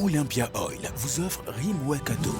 Olympia Oil vous offre Rimwe cadeau.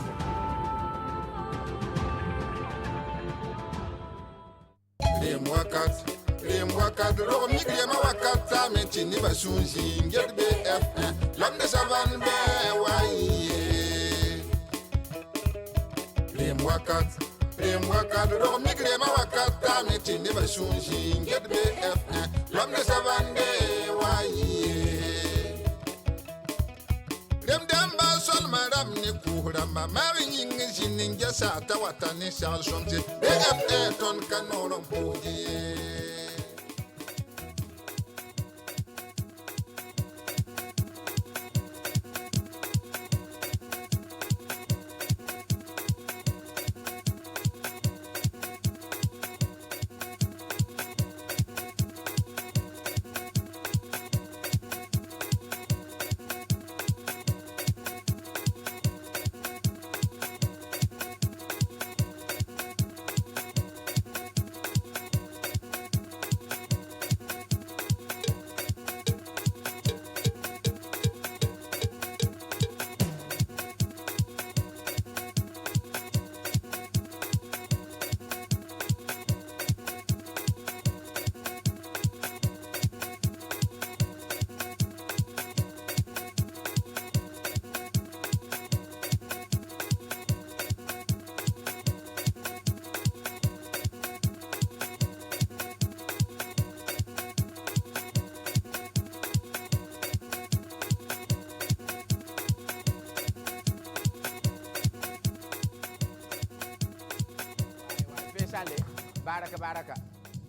Baraka.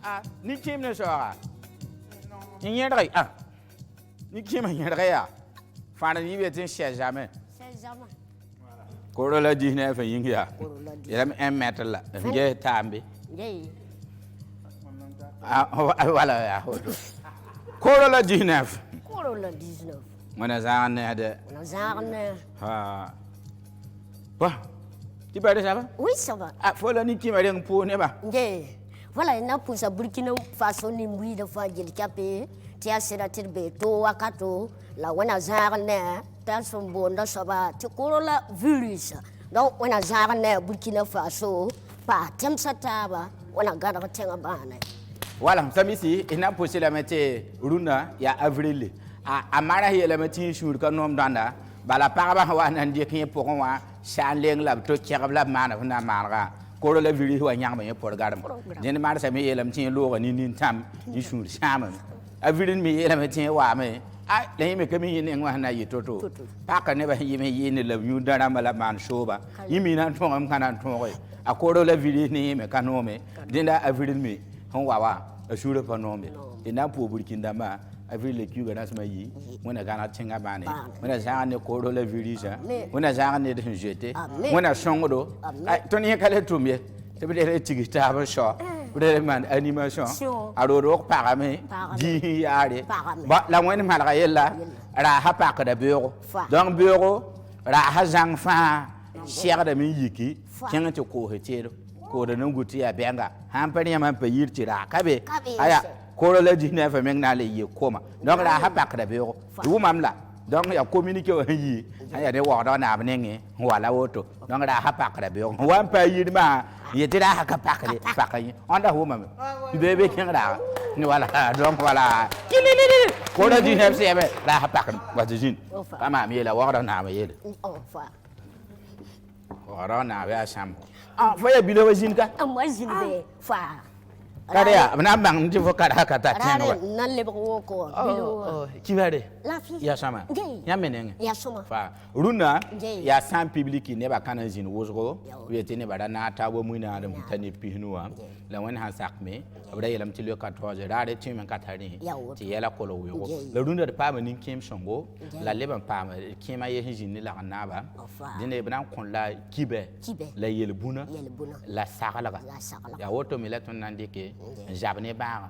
Ah, ni kim ne sora. Ni yedre ah. Ni kim yedre ya. Fana ni betin chez jamais. C'est jamais. Koro la dine fa yingia. Yelam 1 mètre la. Nge tambi. Nge. Ah, voilà ya hodo. Koro la 19. Koro la 19. Mona zane de. On a zarne. Ah. Bah. Tu parles ça va? Oui, ça va. Ah, faut la ni kim rien pour ne ba. Nge. Voilà, il n'a pour sa Burkina Faso ni mouille de fois qu'il capé. Tu as serré beto wakato. La wana zarne. T'as son bon dans ça va. Tu koro la virus. Donc, on a zarne Burkina Faso. Pas tem sa taba. On a gardé tenga bana. Voilà, ça ici, il n'a poussé la métier Runa, il y a avril. À Mara, il y a la métier sur le nom d'Anda. Bala paraba wan andi ki pour moi, Shanling la to kirabla man na mara. Koro la viri wa nyang me por garam. Den mar sa me yelam tin lo ni tam ni sur shaman. Avirin me yelam tin wa me. Ai le me kami ni ngwa na yitoto. Paka ne ba yime yini la yu dara mala man shoba. Yimi nan to am kana to ko. A koro la viri ni me kanome. Den da avirin me hon wa asura panome. Ina po burkinda ma avril le kuga nas mayi mona gana tinga bane mona zane ko do le virisa mona zane de jeté mona songodo to ni kale tumye te be tigita ba sho be man animation aro ro parame di yare ba la woni malga yella ra ha pa ka da bureau donc bureau ra ha zang fa cher da mi yiki kenga to ko hetero ko da nan guti ya benga han pa ni man pa yirti ra kabe aya Koro la dine fa meng na le ye koma donc la ha pak da beo wu mam la donc ya communiquer o yi ya de wa da na bnenge wala woto donc la ha pak da beo wa pa yi ma ye tira ha ka pak de pak yi onda hu mam bebe ken da ni wala donc voilà koro dine fa be la ha pak wa jin kama mi la wa da na ma ye wa da na ba sam ah fa ya bilo wa jin ka moi jin be fa Kaya, mana bang tu fokat hakata tienwa. Nan le boko. Oh, kibare. La fille. Ya sama. Ya meneng. Ya sama. Fa. Runa ya san public ne ba kana jin wozgo. Wete ne ba na ta bo muina da mutane pihnua. La wen han sakme. Abda yelam ti le 14 rare ti men katari. Ti yela kolo wego. La runa da pa manin kim songo. La leban pa kima ye jin ni la kanaba. Dine bran kon la kibe. La yelbuna. La sakala. Ya woto milaton nandike. Jabne ba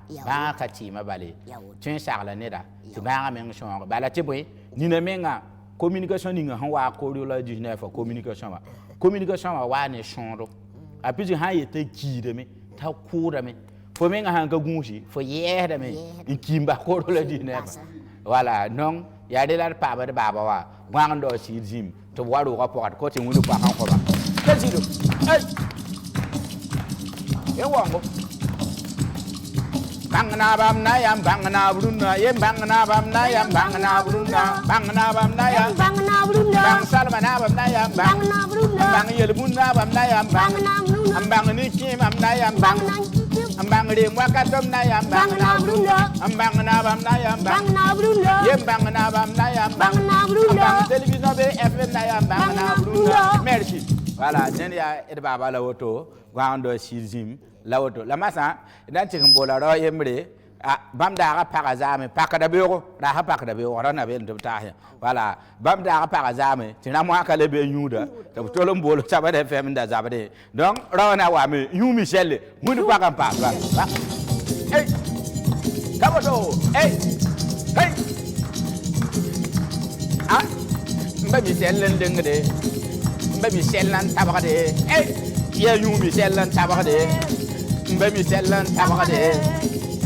kati ma bale tun sagla ne da ti ba men shon bala ti boy ni na menga communication ni nga wa ko la 19 communication wa ne shon a piji ha yete ki de me ta ku da me fo menga han ka gunshi fo ye da me in kimba ko la 19 voilà non ya de la pa ba wa gwando si zim to waro ga pokat ko te woni kwa kan ko ba kazido ai yawango bangna bam na yam bangna bruna yem bangna bam na yam bangna bruna bangna bam na yam bangna bruna bang salmana bam na yam bangna bruna bang yel bunna bam na yam bangna bruna bang ni kim am na yam bangna bang re mo ka tom na yam bangna bruna bangna bam na yam bangna bruna yem bangna bam na yam bangna bruna bang télévision be FM na yam bangna bruna merci voilà nenia et baba la woto gwando shizim la woto la masa dan cikin bolaro yemre bam da ga paga zame pakada bego da ha pakada bego rana be ndo ta voilà bam da ga paga zame tina mo aka le be nyuda to to lom bolo saba de fem da zaba de donc rawana wa me yu michel mun pa kan pa hey kaboto hey hey mba michel len de mba michel lan tabaka de hey ya yu michel lan tabaka de mba michel lan tabaka de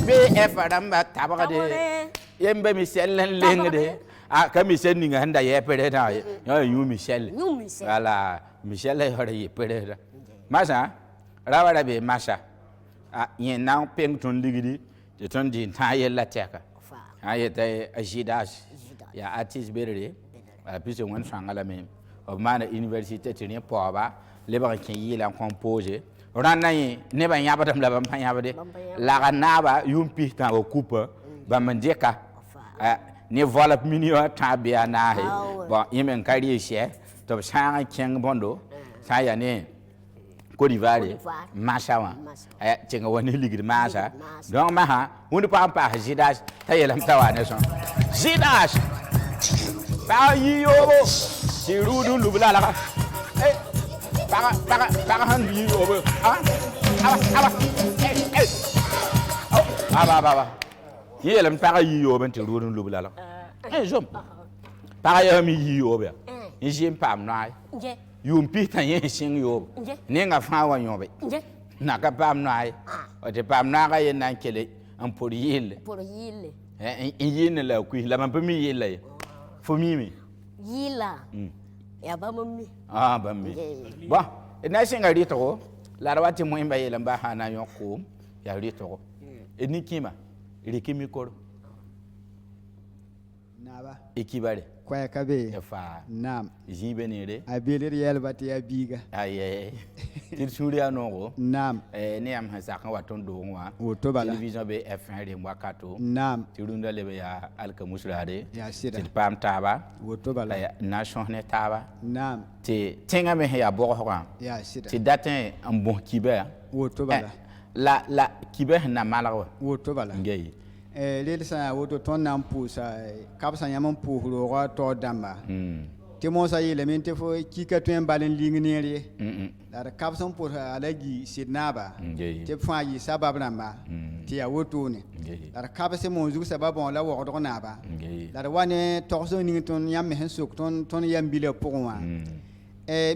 BF Ramba tabade yembe Michel lengde ka Michel ninga handa ye pere na yu Michel voilà Michel hore ye pere masa rawara be masa yen na peng ton ligidi de ton din ta ye la teka ye tay ajidas ya artist berere puis on sangala me of mana université tenir poba le ba ken yi la composer ranayi ne ban yaba dam la ban yaba de la ganaba yumpi ta o coupe ba mandeka ne vola minio ta bia na he bon yemen kari che to sa ken bondo sa ya ne Côte d'Ivoire mashawa tinga woni ligir masa donc ma ha hunde pa jidas ta yelam tawane son jidas ba yi yobo si rudu lubla la para han bi over aba yelam para yi over te rudu lubla la jom para yam yi over yin pam nai yum pita yin sing yob ne nga fa wa yobe na ka pam nai o te pam na ga yin nan kele an por yille yin la ku la man pami yille fo mi yila ya ba mami ba mi bon ina singa rito la rawati mo imba yele mba hana yoko ya rito enikima rikimi koro naba ikibare kwa kabe fa nam jibe nere abelir yelbati ya biga aye tir suria no nam ne am hasa kan waton do wa otobala television be F1 re mwakato nam tirunda lebe ya alka musrade ya sida tir pam taba otobala ya nation ne taba nam ti tenga me ya bo ho ya sida ti datin en bon kibe otobala la kibe na malawa otobala ngey lel sa woto ton nam pusa kapsa nyamon puhro ga to damba te mo sa yele men te fo kika to en balen lingnere dar kapson pour alagi sidnaba te fa yi sabab namba te ya woto ne dar kapse mo zu sababon la wo do naba dar wane torso ni ton yam me suk ton yam bile pour moi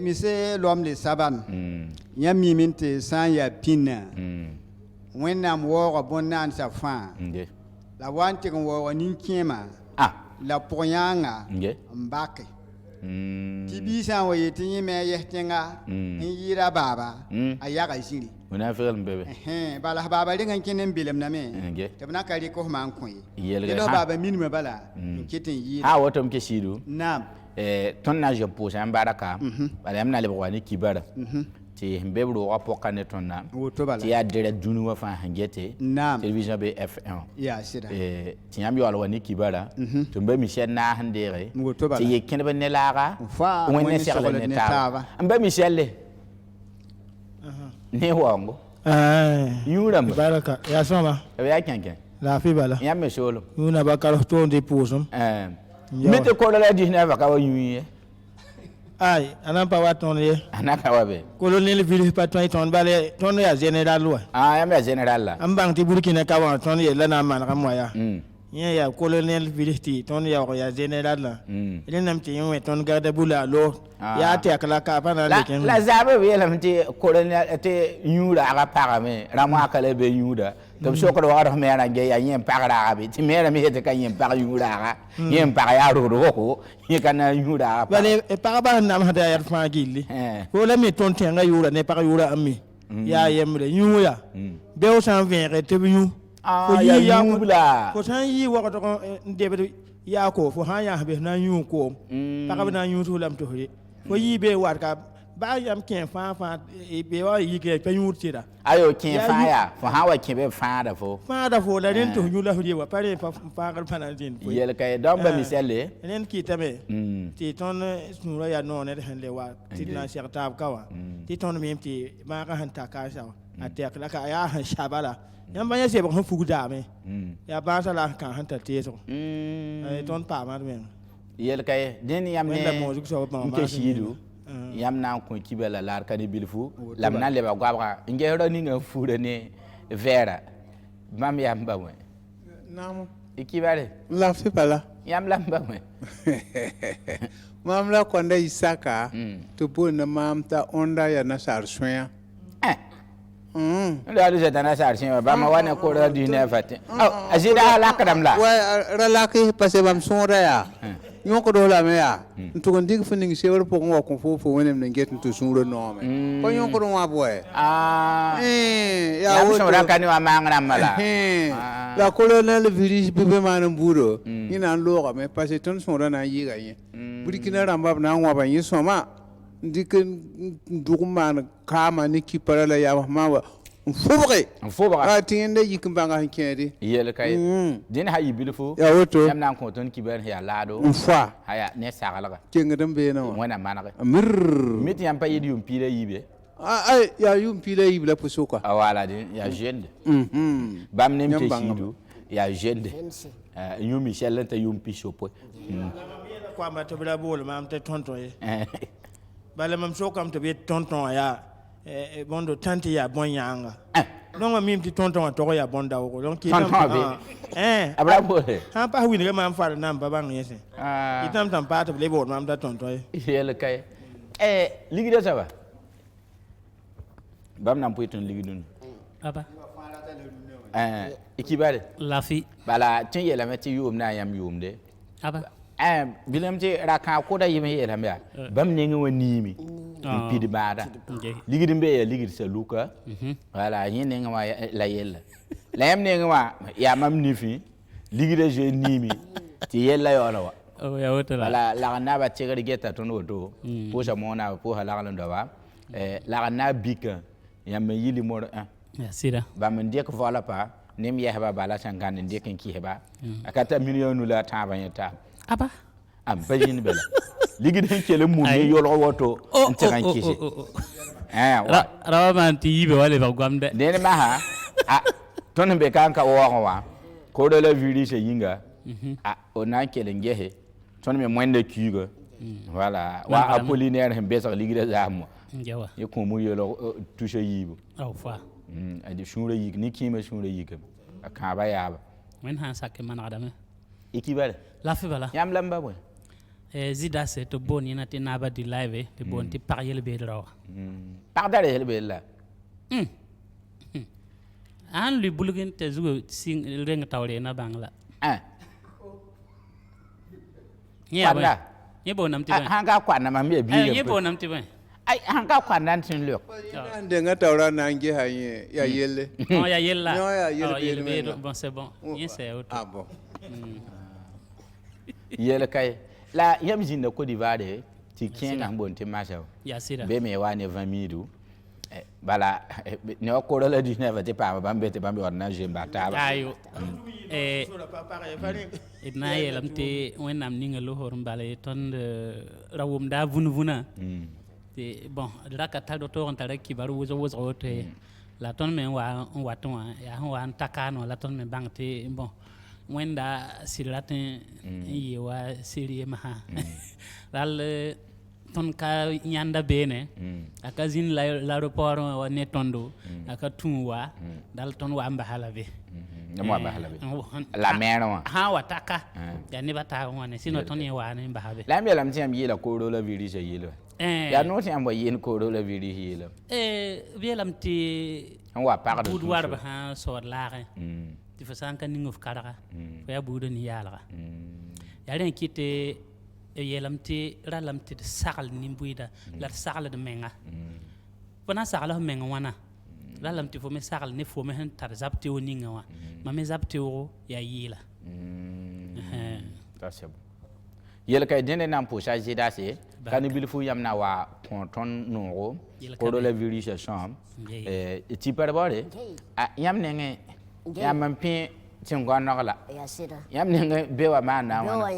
mi se l'homme le saban yam mi mente san ya pinna wennam wo bon nan sa fa la wante kon wo nin kema la poyanga mbake tibi san wo yeti me yehtenga yira baba ayaga jiri una fel mbebe bala baba ringan kinen bilem na me tabna kali ko man koyi yelo baba minima bala kitin yira woto mke shidu nam ton na je posa ambaraka bala amna le bwani kibara ti mbebro wa pokane tonna ti ya dire dunu wa fa hangete television be F1 ya sida ti yam yo alwani kibara to mbe Michel na handere ti ye kenbe ne laga wonne serle ne ta mbe Michel le ne wango yuram baraka ya soma ya kenken la fi bala ya me solo yuna bakaro to de posum mete ko la di na va ka wa yuye ay anampa waton ye anaka wabe colonel village patron ton bale ton ya general wa ya me general la ambang ti burkina ka wa ton ye la na man ka moya ya colonel village ti ton ya general la ile nam ti yon ton garde bula lo ya te akala ka pa na leken la zabe we la mti colonel te yura ga para me ramwa kala be yuda to so ko wa me na ge ya yin pagra bi ti me me te kan yin pag yura yin pag ya ro ko yin kan yura bale e paraba nam hada yar fa gilli ko la mi ton tenga yura ne pag yura ammi ya yemre yuya be o san vere te bi ko ya bula ko san yi wa ko de ya ko fo ha ya be na yu ko pag na yu to lam to re ko yi be war ka ba yam ken fa e be wa yi ke pe yu tira ayo ken fa ya fo ha wa ken be fa da fo la ren to yu la hudi wa pare fa gar pana din po yel kay do ba miselle ren ki tame ti ton snura ya no ne hen le wa ti na shek tab kawa ti ton mem ti ma ka han ta ka sa atek la ka ya han shabala yam ba ya se ba han fugu da me ya ba sa la kan han ta te so ton pa ma men yel kay den yam ne ke shidu yam na ko kibela lar kani bilfu lam na leba gwabra ngero ni nga fure ne vera mam yam ba we nam ikibale la fi pala yam lam ba we mam la konda isaka to bo na mam ta onda ya na sar soya la du setana sar soya ba ma wane ko ra di ne fate azida la kadam la wa relaki passe bam sonra ya nyoko do la me ya ntugo ndig funing sewer po ngo ko fofo wonem ne get to sunro no me ko nyoko do wa boy ya wo so rakani wa mangra mala la colonel virus bebe manam buro ina lo me parce ton sonra na yi ga yin burkina ramba na ngwa ba yin soma ndik ndugman kama ni kipara la ya ma Fobre tiende yikmbanga hankedi yel kay din ha yibilfo ya woto yam nan ko ton kiber ya lado fa haya ne sagalaga kengadam be no wana manaka mir mit yam pa yidi yum pile yibe ay ya yum pile yibe la pusuka awala din ya jende bam nem te shidu ya jende yum michel te yum pisopo kwa ma to bla bol ma am te tonton ye bale mam so kam to be tonton ya bondo tante ya bon yanga non mi ti tonton to ya bonda ko donc ki abra bo ha pa wi ne ma fa na ba bang yese itam tam pa to le bo ma da tonton yele kay ligi de ça va bam nam poiton ligi dun aba ikibale lafi bala tin yele meti yum na yam yum de aba bilam ti raka ko da yime yele mba bam ne ngi woni mi pidi bada ligidi mbe ya ligidi sa luka wala yin ne ngwa la yella la yam ne ngwa ya mam nifi ligidi je nimi ti yella yo la wa ya wota wala la na ba tigari geta ton woto po sa mona po hala la ndo ba la na bika ya me yili mo ya sira ba men de ko vola pa nim ya ba bala sangane de ken ki heba akata million la ta ba yata aba am bajin bela ligidi kele mu ne yolo woto ntiran kisi rawa man ti yibe wale ba gwamde ne ma ha ton be kan ka wa ko de la virus yinga ona kele ngehe ton me mwende kiga voilà wa apollinaire hem be sax ligidi zamu jawa ye ko mu yolo touche yibu aw fa adi shura yig ni kima shura yigam ka ba yaba men han sakke man adame ikibale lafi bala yam lamba boy zida se to boni na ti naba di live te bon ti par yel be rawa par dare yel be la an li bulugin te zugo sing reng tawre na bangla ya ye bo nam ti ba hanga kwa na mambe bi ye bo nam ti ba ai hanga kwa nan tin lok de nga tawra na nge haye ya yelle non ya yella non ya yelle be bon c'est bon ye c'est auto bon yel kay la yam jinna Côte d'Ivoire ti kien kan bon ti masha ya sira be me wa ne 20000 bala ne ko la di ne va te pa ba mbete ba mi ordna je mbata ba ayo idna yelam te wenam ninga lo hor mbale ton rawum da vuna te bon raka ta do to on tare ki baru wozo te la ton men wa ton ya wa takano la ton men bangte bon wenda siratin yi wa siriye ma dal ton ka nyanda bene aka zin l'aéroport wa netondo aka tunwa dal ton wa mbahala be mo bahala be la mera wa ha wataka ya ne bata wona sino ton ye wa ne mbahabe la mi lam tiam yi la ko do la virus yi la ya no ti am yin ko do la viri hila bielam tɩ an wa pagd buud warb sã sood laagẽ tɩ fo sã n ka ning f karga fo yaa buudã nin-yaalga yaa rẽ n kɩ tɩ yeelame tɩ ralame tɩ d sagl nin-bʋɩda la d sagld menga fo na n sagl f meng wãna ralame tɩ fo me sagl ne fo me sẽn tar zab teoog ninga wã mam me zab teoogo yaa yɩɩla yel kay dẽnde na n pʋʋsa zɩdase ka ne bilfu yam na wa kõ tõnd noogo coronavirus sõm tɩ par baoore yãmb nengẽ yãmb n pẽ tɩ n gõnnog la yãmb nengẽ be wa maan na wãna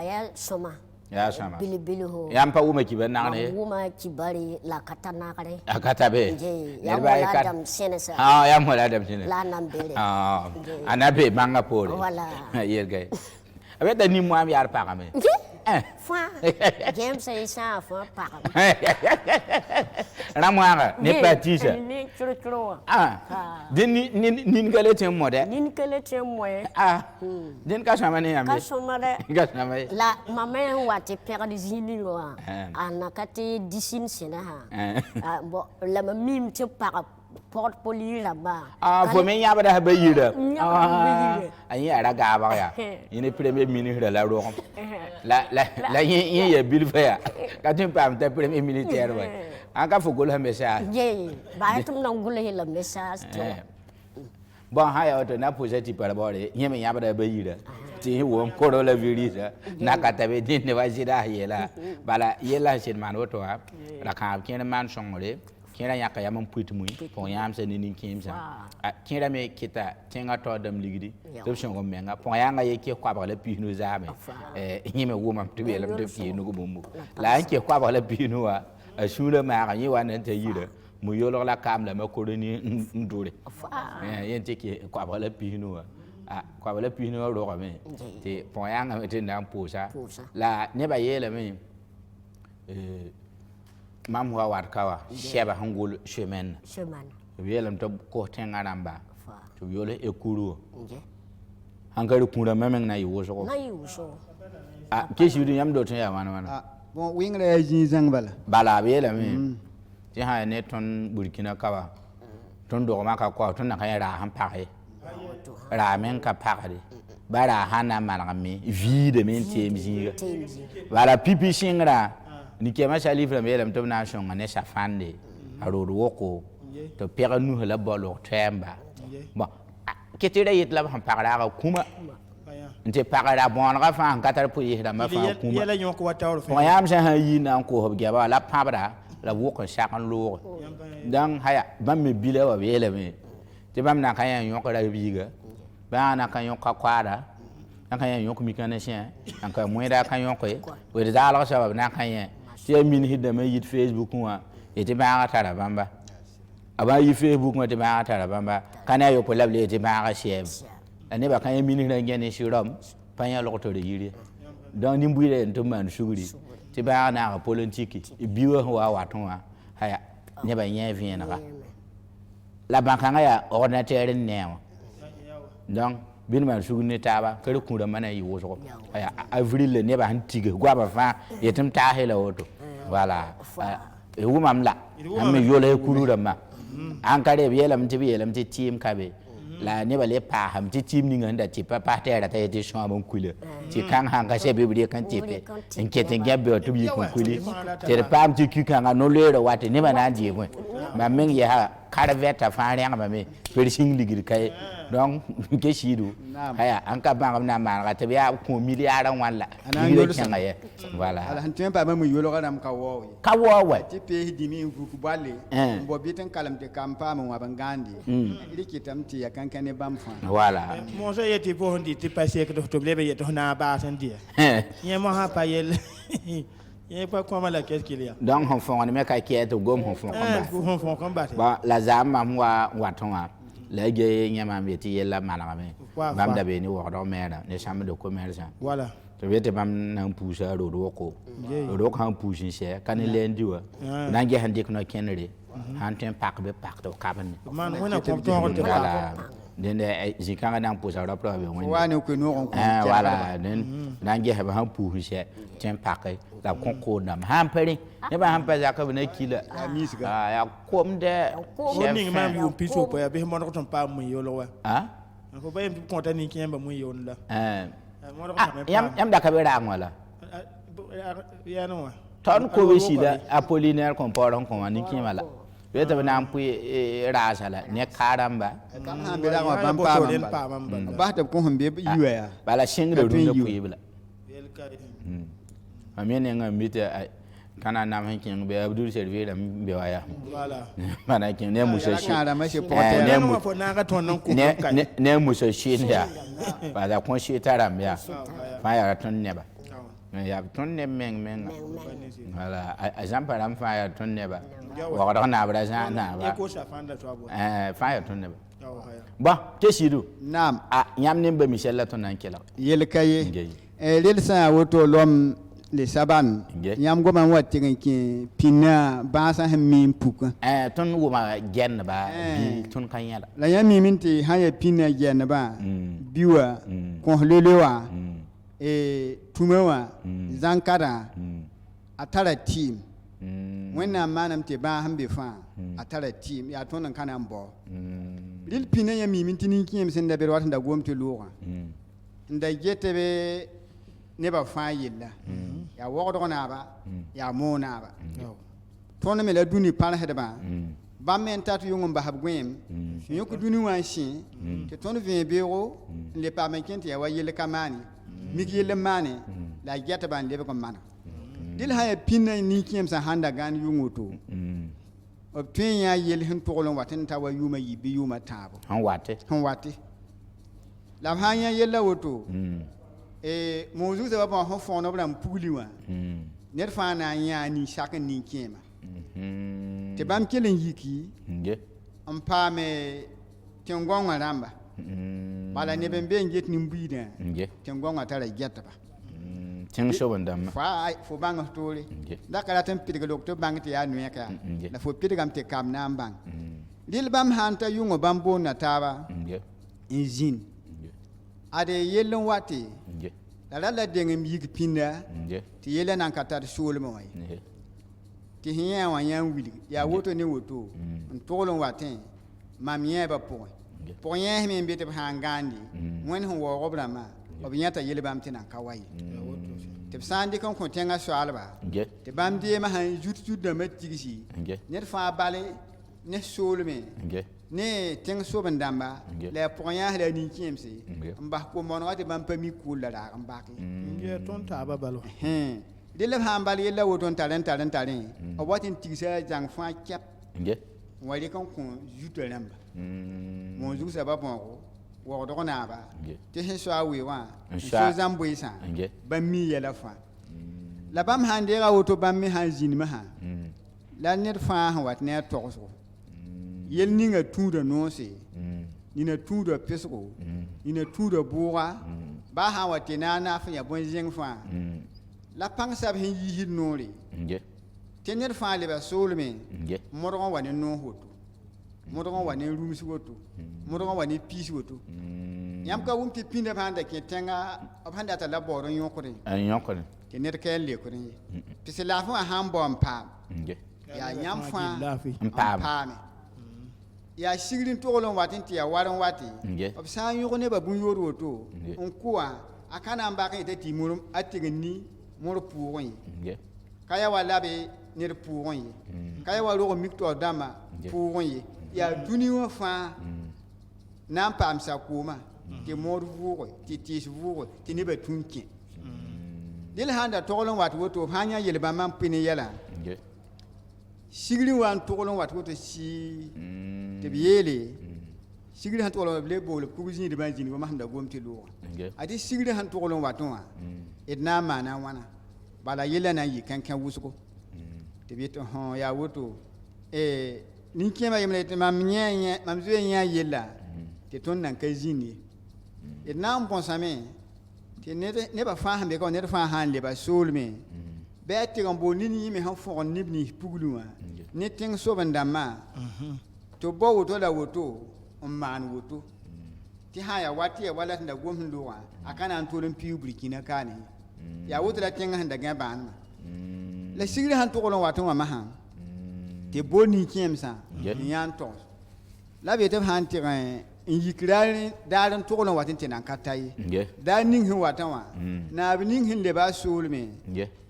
ya soma yaa sõma bilibili ho yãmb pa wʋma kiba nagre wuma kibari la kata nagre a ka tabe ya mola adam senesa ya mola adam senesa la nan bele a na be manga poore voilà yel kay a be da ni mo am yar pagame fa James say sa fa pagam ramwaga ne patisa ni churo den nin gale tem mode nin kele tem moye den ka sama ne ambe ka soma de ka sama la mama wati perde zini lo anakati disin sena ha bo la mim te para porte poli là-bas fo men yaba da ba yira ayi ara ga ba ya ine premier ministre la ro la yin ya bilfa ya ka tin pam ta premier militaire wa an ka fo gol ha message ba tum na gol he la message bon ha ya to na positive par bore yin men yaba da ba yira ti wo coronavirus na ka tabe din ne wa jida yela bala yela shin man woto ha la ka ken man songole kẽra yãka yam n pʋɩt mui pʋg yãamsã ne nin-kẽemsã kẽra me kɩta tẽngã tao dãmb ligdi tɩ b sõng n menga pʋg yãngã ye kɩ koabg la pisnu zaame yẽ me wʋmam tɩ b yeelame tɩ pɩɩ nug bũmbu la n kɩ koabg la pisnu wã a sũurã maaga yẽ wa nan t'a yira mu yolg la kaam lame koroni n dʋre yẽ tɩ kɩ koabg la pisnu wã koabg la pisnu wã rogame tɩ pʋg yãngame tɩ na n pʋʋsa la nebã yeelame mam wa wat kawa sheba hangul shemen yelam to ko tenga ramba to yole e kuru hangari kura memeng na yuso ke shi yam do tan ya wana bon wingra ya jin zang bala bela mi ti ha ne ton burkina kawa ton do ma ka ko ton na ka ra han pa ra men ka pa bara hana malami vide men temzi bala pipi shingra ni kema sha livre me lam tumna shonga ne sha fande arodo woko to pera nu la bolo temba bon ketira yit la han parara kuma nte parara bon ra fa an katar pu yira ma fa kuma yela nyoko watawro fa yam sha ha yi na ko hob gaba la pabra la woko sha kan lo dan haya bam me bile wa yele me te bam na kan yan yoko ra biga ba na kan yoko kwara na kan yan yoko mécanicien an ka moida kan yoko we da la sa na kan yan ti min hidda me yit Facebook wa eti ba tara bamba aba yi Facebook ma ti ba tara bamba kana yo polable eti ba shem ani ba kan min hidda ngene shirom panya lokto de yiri don ni mbuire to man suguri ti ba na ka politique biwa wa waton wa haya ne ba nya vien na la bankanga ya ordinateur newa donc bin man suguni taba kare kura mana yi woso aya avril ne ba han tige gwa ba fa yetim ta hela woto voilà e wumam la amme yola kurura ma an kare yelam ti team kabe la ne ba le pa ham ti team ni nganda ti pa tera ta ti so amon kule ti kan han ka se be bi kan ti pe en kete gabe to bi kun kule ti pam ti ki kan no le ro wate ne ba na die ko ma men ya carveta fa ri ngam me per sing ligir kai donc ke shidu haya an ka bangam na ma ka tabiya ko miliyaran wala ni kenga ye voilà ala han tempa ma mu yolo kadam ka wo ti pe di mi ku bale bo bitan kalam te kampa ma wa bangandi ri kitam ti ya kan kane bam fa voilà mo so yeti bo hondi ti passé ko to blebe yeto na ba san dia ye mo ha pa yel ye pa ko mala qu'est-ce qu'il y a donc on fond on me ka ki to gom on fond combat ba la zama wa watonga la ge nyama mbeti yella malame bam da be ni wo do mera ne chambre de commerce voilà to vete bam na pousa ro kan pousin se kan lendi wa na ge hande ko kenere han tem pak be pak to kaban man wona ko to on te voilà den zikanga nan pusa ra pro be won wa ne ko no on wala den nan ge ha han pu hise ten pakai la kon nam han pere ne ba han pa za ka ne kila ya kom de ko ning ma yu piso po ya be mo ko ton pa mu yo lo wa ha ko ba yim ko tan ni ken ba mu yo la yam da ka be ra ngwala ya no ton ko be shi da apollinaire kon poron kon ani kin mala be ta na pu ra sala ne karamba kam ha be ra ko pam ba ta ko hon be yuwa ya bala shingre ru da ku yibla amene nga mite kana nam hankin be abdul servi da be waya wala mana kin ne musa shi kana ma shi porte ne mu fo na ga ton nan ku ne musa shi ne ya ba da kon shi taram ya fa ya ton ne ba ya ton ne meng wala azam param fa ya ton ne ba wa da na bra sa na ba ko sa fanda to abo fa ya ton ne ba ba te shidu nam nyam ne ba michel la ton nan kela yel kaye lel sa woto lom le saban yam go man wat tin ki pina ba sa min puk ton wo ma gen ba bi ton kan yala la yam min ti ha ya pina gen ba biwa ko lelewa tumewa zankara atara team wena manam te ba hambe fa atara team ya ton kan an bo lil pina yam min tin ki yam sen da be wat da gomte luwa nda jetebe ne ba fa yilla ya wodo na ba ya mo na ba ton me la duni par hedba ba men tatu yungum ba habgwem yoku duni wan shi ke ton vien bero le pa men kente ya wa yille kamani migi yille mani la jeta ban lebe ko mana dil ha ya pinna ni kiem sa handa gan yunguto ob tin ya yille hin tolon watin ta wa yuma yibi yuma tabo han wate la hanya yella woto mozu se ba ho fono bram pugliwa net fa na nya ni shaka ni kema te bam kelen yiki nge am pa me tengwa ramba bala ne ben ben jet ni mbida nge tengwa tara jetta ba tin so bandam fa fo bang story da kala tan pidiga docteur bang te ya nuya ka la fo pidiga am te kam na bang dil bam hanta yungo bambo na taba nge izin ade yellen wati la la dengem yig pinda ti yele nan katar sul mo way ti hiya wa yan wili ya woto ne woto on tolon watin mam yen ba po yen me mbete hangandi wen ho wo gobrama obinyata yele bam tin kawai te sandi kon kon tenga so alba te bam die ma han jutu da matigi ne fa bale ne sulme ne teng so bandamba la ponya la ni kimse mba ko mon wati bam pami kula da mba ki nge ton ta babalo de le hambal yella woton talen o watin tigisa jang fa kep wali kan ko jutu lamba mon ju sa ba bon wo do na ba te he so awe wa so zamboisa bam mi yela fa la bam hande ga woto bam mi hanjin ma ha la net fa wat ne toxo yel ninga tuuda nonse nina tuuda pesgo nina tuuda boga ba ha wate na fa ya bon jeng fa la pang sab hin yi nori tener fa le ba solme modon wani no hoto modon wani rumsi woto modon wani pisi woto yam ka wumti pinde banda ke tenga abanda ta laboro yokore ke ner ke le ko ni pisi la fa han bom pa ya nyam fa pa ya sigrin tolon watin ti ya waran wati ob sa yugo ne ba bun yoro woto on kuwa akana amba kan ite ti murum atigni mor puoyin kaya wala be ner puoyin kaya walo ko mikto dama puoyin ya duni wa fa nan pam sa kuma ti mor vugo ti vugo ti ne ba tunki dil handa tolon wat woto hanya yelba man pini yala sigri wan tolon wat woto si te biyele sigri han tolon ble bol kubujini de banjini ko mahmda gomti lo adi sigri han tolon watonwa edna mana wana bala yela na yi kan wusko te bito ho ya woto ni kema yemle te mam nyanya mam zuye nya yela te ton nan kazini edna mponsame te ne ba fa hambe ko ne fa han le ba solme be te gambo ni me han fo ni ni pugluwa ne ting so bandama to bo woto la woto on man woto ti ha ya wati ya wala da gom ndo wa akana antolin piu Burkina kane ya wuta la tenga handa ga ban la sigri han to kolon wato ma ha te boni kiemsa ni yanto la be te han ti ran yikirani daran to kolon watin tenan katai da nin hin watan wa na bi nin hin le ba sulme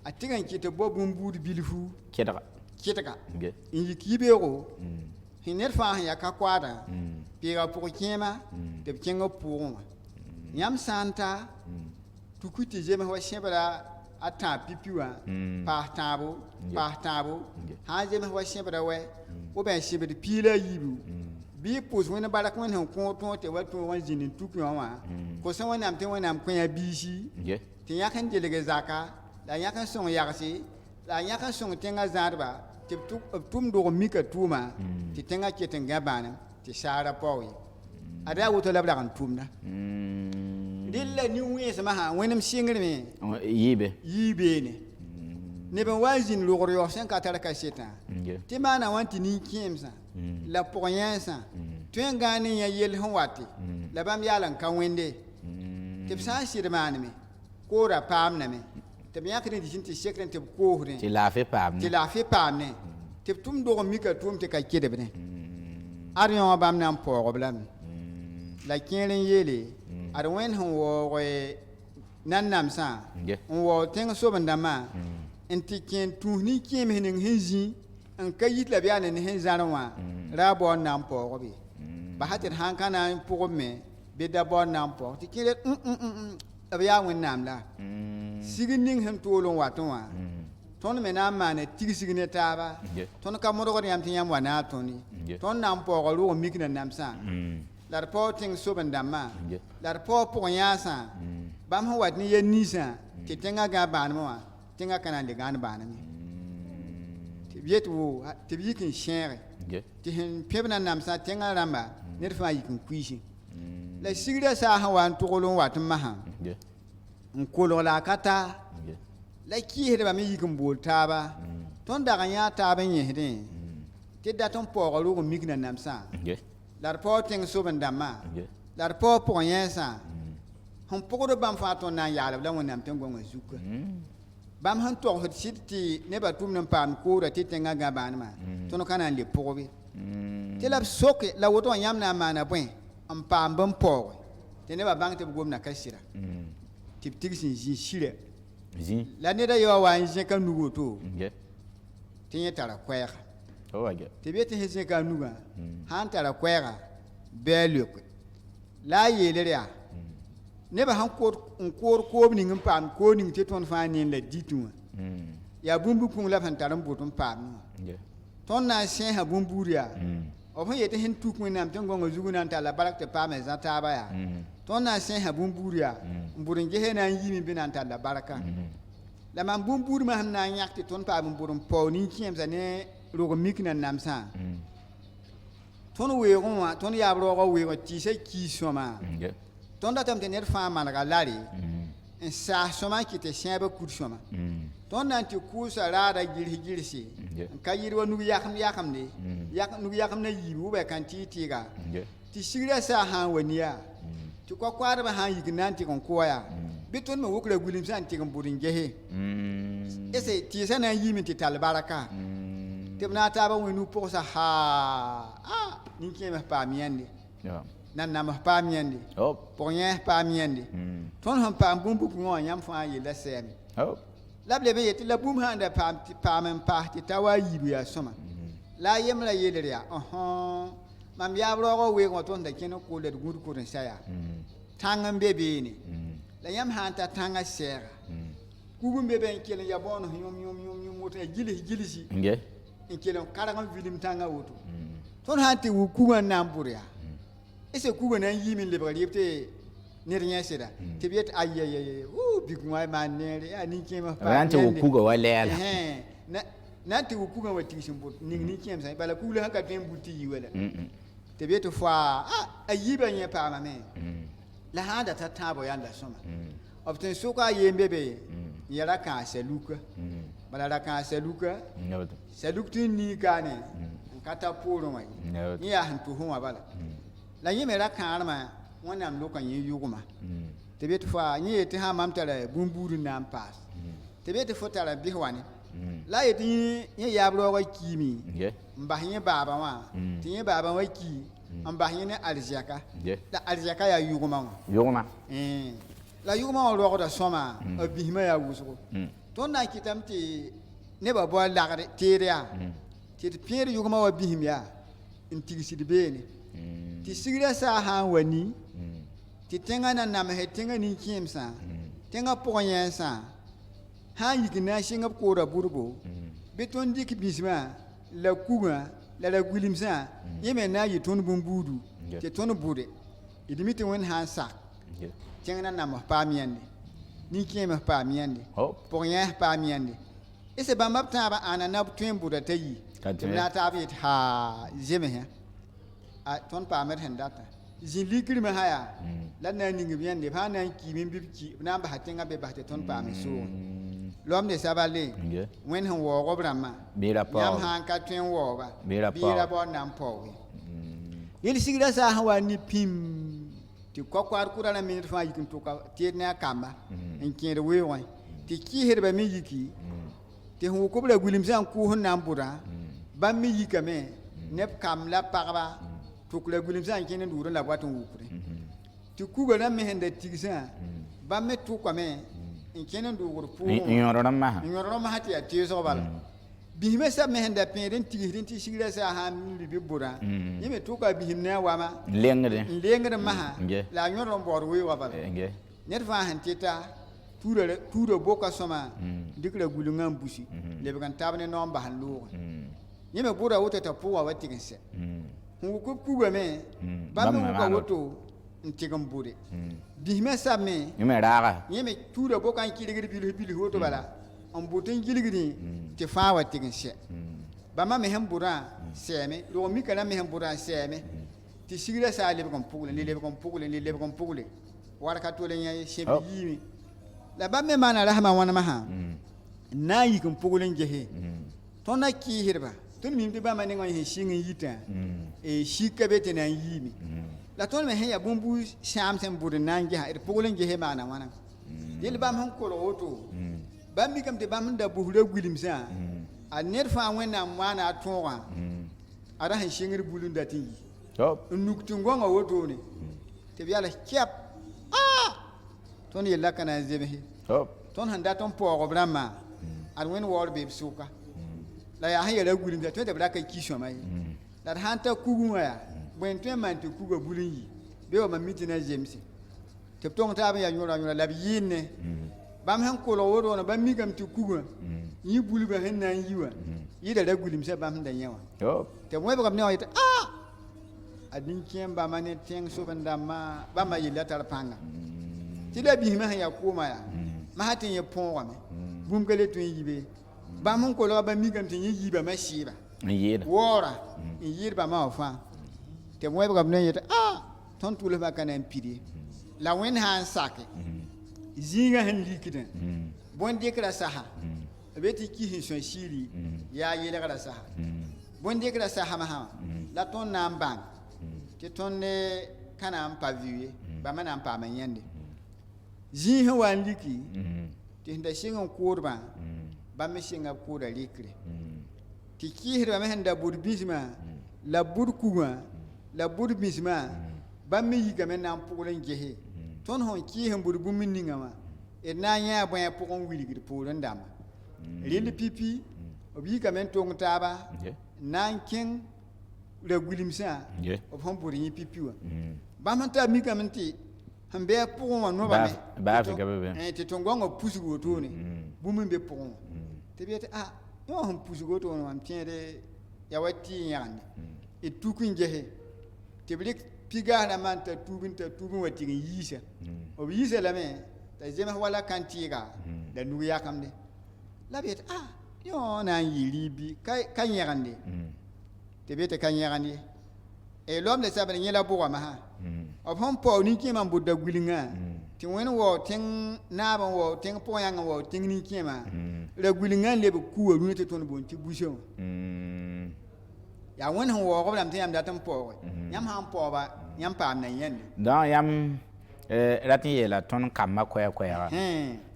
a tigan ki te bobun budi bilfu ketaka yikibe ko hinet fa ya ka kwada pega pour kema de kengo pour yam santa tukuti jema wa shebara ata pipiwa pa tabo ha jema wa shebara we o ben shebara pila yibu bi pos wona bala ko hen ko to te wa to wan jinin tuku wa ko san wona am te wona am ko ya bishi te yakan delege zaka la yakan son yakasi la yakan son tenga zarba te tum do mika tuma te tenga keten gabana te shara pawi ada wuto labla kan tumna dilla ni wi sama ha wenam singri me yibe ne ben wazin logor yo sen ka tara ka setan te mana wanti ni kimsa la poyensa tuen gani ya yel hon wati la bam yalan kan wende te sa shir man me ko ra pam na me te bi yakri di jinti sekren te ko hore ti la fe pam ne te tum do mika tum te ka kede bene arion bam nan po blam la kelen yele ar wen hon wo nan nam sa wo ten so bandama enti ken tuhni kem hin hinji an kayit la biana ne hin zanwa ra bo nan po bi ba hatir han kana po me be da bo nan po ti kele abya wen nam la siginin hin tolon watonwa ton me na ma ne tigsigine taba ton ka modo ko yam tin yam wana toni ton nam po ko ru mikina nam sa la reporting so bandama la report po yasa bam ho wat ni ye nisa ti tenga ga ban mo tenga kana de gan ban mi ti bietu ti bikin shere ti hin pebna nam sa tenga ramba ne fa yikin kuishi la sigida sa ha wan to kolon wat ma ha nkolo la kata la ki hede ba mi yikin bol taba ton daga nya taba nyehde ti da ton po ko ru mikina nam sa la reporting so bandama la report pour yesa hon pokodo bam fa ton na yala la wonam tan gonga zuka bam han to hot siti ne ba tum nan pam ko ra titenga ga banma ton kana le pokobe te la soke la woto yam na mana bwen am pam bam po te ne ba bang te gom na kashira tip tigsin ji shire la ne da yo wa nje kan nugo to te yetara kwaya te bete hese ka nuga han tara kwera beluk la yeleria ne ba han ko ni ngam pam ko ni te ton fa ni la ditu ya bumbu kun la fan taram botum pam ton na sen ha bumburia o fa yete hen tu kun nam tango ngugu nan ta la barak te pam za ta ba ya ton na sen ha bumburia mburin je he nan yimi binan ta la baraka la man bumbur ma han na yakti ton pa bumburum po ni kiem za ne rogo mikna namsa ton weego wa ton ya rogo weego ti se ki soma ton da tam tener fama na galari en sa soma ki te shaba kur soma ton nan ti ku sa rada girsi ka yirwa nu yakam ne nu yakam na yiwu be kan ti ga ti sigra sa han waniya ti ko kwar ba han yignan ti kon koya biton me wukra gulim san ti kon burin jehe ese ti sana yimi ti talbaraka tebna taba wenu posa ha ninke me pa miende nan na ma pa miende ponye pa miende ton han pa bumbu ko nyam fa yi la sem lable be yeti la bum handa pa men pa ti tawa yibu ya soma la yem la yele ya mam ya bro we ko ton da keno ko le gudu ko saya tangan bebe ni la yam hanta tanga sera kugun bebe kele ya bono yum mota gili si inkelo karangal vidim tanga woto ton hanti wu kugan namburia ese kugan nan yimin le bari yete nirnya seda tibiyet ayye bigwa manere ya ninkema pa ranti wu kuga walela na ti wu kugan wati simbo ni kem sai bala kula haka tem buti yiwala tibiyet fa ayiba nya pa mame la hada tatabo yanda soma often suka yembebe yara ka seluka bala ka seluka sedukti ni kane kata puro mai ni ya hantu huma bala la yeme ra kan ma wẽnnaam loka yẽ yʋgma tɩ b tɩ fa yẽ yetɩ sã mam tara bũmb-buud n na n paas tɩ b tɩ fo tara bɩs wa ne la a yetɩ yẽ yaab raoogã kiime n bas yẽ baaba wã tɩ yẽ baaba wã ki n bas yẽ ne arzɛka la arzɛka yaa yʋgma wã yʋgma la yʋgma wã rogda sõma a bismã yaa wʋsgo tõnd na n kɩtame tɩ nebã bao lagd teed yaa tɩ d pẽed yʋgma wã bism yaa n tigsd beene tɩ sigrã saa sã n wa ni tɩ tẽngã na namsɛ tẽngã nin-kẽemsã tẽngã pʋgẽ yẽnsã sã n yik n na n sɩng b koodã bʋdbo bɩ tõnd dɩk bismã la kugã la ra gulimsã yẽ me na n yɩ tõnd bũmb-buudu tɩ tõnd bʋde d mi tɩ wẽnd sã n sak tẽng na nams paam yẽnde nin-kẽems paam yẽnde pʋg yẽs paam yẽnde ese bãmba b tãabã ãna na b tõe n bʋda t'a yi tɩ b na n taab yetɩ haa zemsẽ tõnd paamd sẽn data zĩ likrmã sã yaa la d na n ning b yẽnde b sã n na n kiime n bɩ b ki b na n basa tẽngã be bas tɩ tõnd paam soogẽ lomde sabale wẽnd sẽn waoog b rãmbã yãmb sã n ka tõe n waooba bɩɩra baood na n paooge yel sigrã saa sẽn wa ne pĩm tɩ kokoad kʋda rã mend fãa yik n tʋka teed ne a kamba n kẽed weoogẽ tɩ kɩɩsdbã me yiki tɩ sẽn wʋk b ra gulimsã n kʋʋs n na n bʋda bãmb me yikame ne b kam la pagba tʋk ra gulimsã n kẽnd n dʋʋr n la b wat n wʋkde tɩ kuga rã me sẽn da tigsã bãmb me tʋkame n kẽnd n dʋʋgd pʋʋgẽ yõdrõ masã tɩ yaa teesg bala bismã sab me sẽn da pẽed n tigsd n tɩ sigrã saa sã n miri bɩ bʋda yẽ me tʋka bism ne a wama n lengd masã la a yõdr n baood weoogã bala ned fãa sẽn teta tuura boka sõma dɩk ra gulungã n busi lebg n tab ne naoog n bas n loogẽ yẽ me bʋda woto t'a pʋgã wa tɩg n sɛ n wʋk b kugame bãmb me wʋka woto n tɩg n bʋde bismã sab me yẽ me tuura boka n kɩrgd bilis woto bala n bʋt n gilgdẽ tɩ fãa wa tɩg n sɛ bãmba me sẽn bʋdã sɛɛme rog mika rã me sẽn bʋdã sɛɛme tɩ sigrã saa lebg n pʋgle le lebg n pʋgle le lebg n pʋgle warka tole yẽ sẽb yiime la bãmb me maana rasmã wãnemã sã n na n yik n pʋgl n gese tõnd na kɩɩsdba tõnd mim tɩ bãmba nengã sẽn sɩng n yitã sika be tɩ na n yiime la tõnd me sẽn yaa bũmb sãam sẽn bʋd n na n gesa d pʋgl n gese maana wãna yel bãmb sẽn kolg woto bãmb mikame tɩ bãmb sẽn da busra gulimsã a ned fãa wẽnnaam maana a tõogã a ra sẽn sɩngr bul n dat n yi n nuk tɩ n gõnga wotone tɩ b yala kɛp tõnd yella ka na n zemse tõnd sẽn dat n paoog b rãmbã ad wẽnd waoor be b sʋka la yaa sẽn yara gulimsã tõe tɩ b ra ka ki sõma ye la d sãn ta kugẽ wã yaa bõe n tõe n maan tɩ kuga bul n yi be wa mam mi tɩ na zemse tɩ b tong taab n yaa yõra la b yɩɩnne bãmb sẽn kolg wotoona bãmb mikame tɩ kugã yẽ bulbã sẽn na n yi wã yɩda ra gulimsã bãmb sẽn da yẽ wã tɩ b wẽbgb ne wã yetɩ a nin-kẽem bãmba ne tẽng sob n dãmbã bãmba yella tar pãnga tɩ la bismã sẽn yaa koomã yaa masã tɩ yẽ põogame bũmb ka le tõe n yibe bãmb sẽn kolga bãmb mikame tɩ yẽ yiibãmã sɩɩba waoora n yɩɩd bãmba wã fãa tɩ b wẽbgb ne yetɩ tõnd tʋlsmã ka na n pide la wẽnd sã n sake zĩigã sẽn likdã bõn-dɩkrã sasa be tɩ ki sẽn sõe siiri yaa yelgrã sasa bõn-dɩkrã sasmã sã la tõnd na n bãng tɩ tõnd ka na n pa vɩ ye bãmba na n paama yẽnde zĩig sẽn wa n liki tɩ sẽn da sɩng n koodbã bãmb me sɩnga b kooda rɩkre tɩ kɩɩsdbã me sẽn da bʋd bismã la bʋd kugã la bʋd bismã bãmb me yikame na n pʋgl n gese tõnd sẽn kɩɩs n bʋd bũmb ninga wã d na n yãa bõe pʋgẽ n wilgd poor n dãmba rẽnd pipi b yikame n tong taaba na n kẽng ra gulimsã b sẽn bʋd yẽ pipi wã bãmb sẽn tar mikame tɩ sẽn be a pʋgẽ wã nobame tɩ tõn gõngã pusg wotone bũmb n be pʋgẽ wã tɩ b yetɩ yõ sẽn pusg wotone wã n tẽed ya wa tɩ n yãgende d tuk n gese tɩ b rɩk pigaasrã maan t'a tuub n wa tɩg n yiisa b yiisa lame t'a zems wala kãn tɩɩga la nug yakamde la b yetɩ yõ na n yɩ rɩɩbi ka yẽgende tɩ b yetɩ ka yẽgend ye loamde sabd yẽ la bʋgame sã b sẽn paoog nin-kẽemã n bʋdda gulingã tɩ wẽnd wao tẽng naab n wao tẽng pʋgẽ yãng n wao tẽng nin-kẽemã ra gulingã n lebg kuwa rũnã tɩ tõnd boond tɩ busã wã yaa wẽnd sẽn waoog b rãmb tɩ yãmb dat n paooge yãmb sã n paooba yãmb paam na yẽnde donc yãmb rat n yeela tõnd kambã koɛɛ-koɛɛga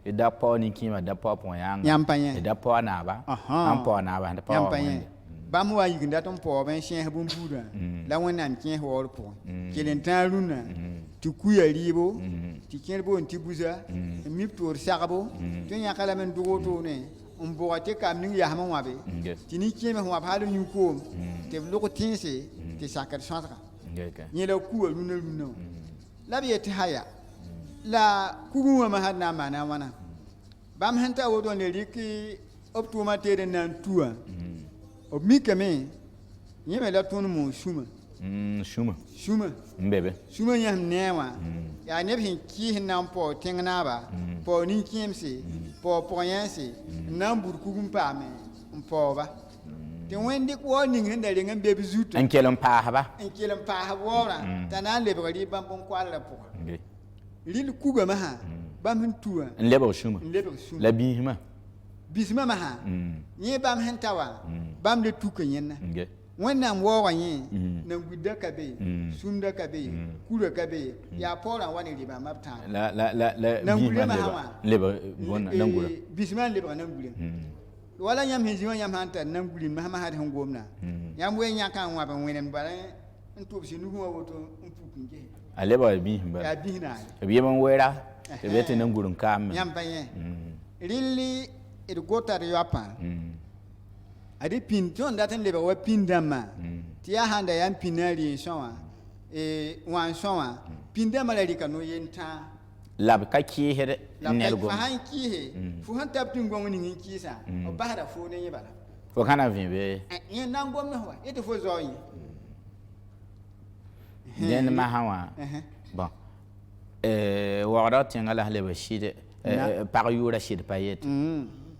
d da pao nin-kĩimã da pao pʋgẽ yãnga yãmb pa yẽ d da pao naaba n pao naaba sẽn pao yãmb wa pa yẽ wẽnde bãmb wa yik n dat n paoog n sẽes bõn-buudã la wẽnnaam kẽes waoor pʋgẽ kell n tãag rũnnã tɩ kuya rɩɩbo tɩ kẽer boon tɩ busa n mib toor sagbo tɩ yãka lame n dʋg wotone n bʋga tɩ kam ning yasm n wãbe tɩ nin-kẽems wãb hal n yũ-koom tɩ b lʋg tẽese tɩ sakd sõsga yẽ la kuwa rũnnã rũnnã wã la b yetɩ haya la kugẽ wãmã sãd na n maana wãna bãmb sẽn ta woto ne rɩk b tʋʋmã teed n na n tuã b mikame yẽ me la tõnd moon sũma sũma n be be sũma yãsm ne wã yaa neb sẽn kɩɩs n na n paoo tẽng naaba paoo nin-kẽemse paoo pʋg-yẽnse n na n bur kug n paame n paooba tɩ wẽnd dɩk waoor ning sẽn da reng n be b zutu n kell n paasba n kell n paasb waoorã t'a na n lebg rɩ bãmb bõn-koalrã pʋgã rɩl kuga masã bãmb sẽn tuã n lebg sũma n lebg sũma la biismã bismã masã yẽ bãmb sẽn ta wã bãmb le tuk n yẽnna wẽnnaam waoogã yẽ nan-gudda ka be sũmda ka be kura ka be yaa paoorã wa ne rɩ bãmba b tãag biismã lebg nangura bismã n lebg nangurã wala yãmb sẽn zĩ wã yãmb sã n tar nangurin masã masã d sẽn gomna yãmb we yãkã n wãb n wẽnem bala n tʋbsɩ nugẽ wã woto n puk n ges a lebga biism yaa bis naale b yem n weera tɩ b yetɩ nangur n kaam me yãmb pa yẽ rɩl d gota d yoapã ad pĩn tõnd dat n lebg wa pĩn dãmbã tɩ yaa sãn da yaa n pĩn na n rɩɩn sõwã wã n sõwã pĩn dãmbã la rɩka no yen tãag la b ka kɩɩsd n nelgom fa sãn kɩɩse fo sẽn tab tɩ n gõng ning n kɩɩsã b basda foo ne yẽ bala fo ka na vẽ be yẽ na n gomds wa yetɩ fo zao yẽ dẽnd masã wã bon waoogda tẽngã la sẽn lebg sɩd pag yʋʋra sɩd pa yet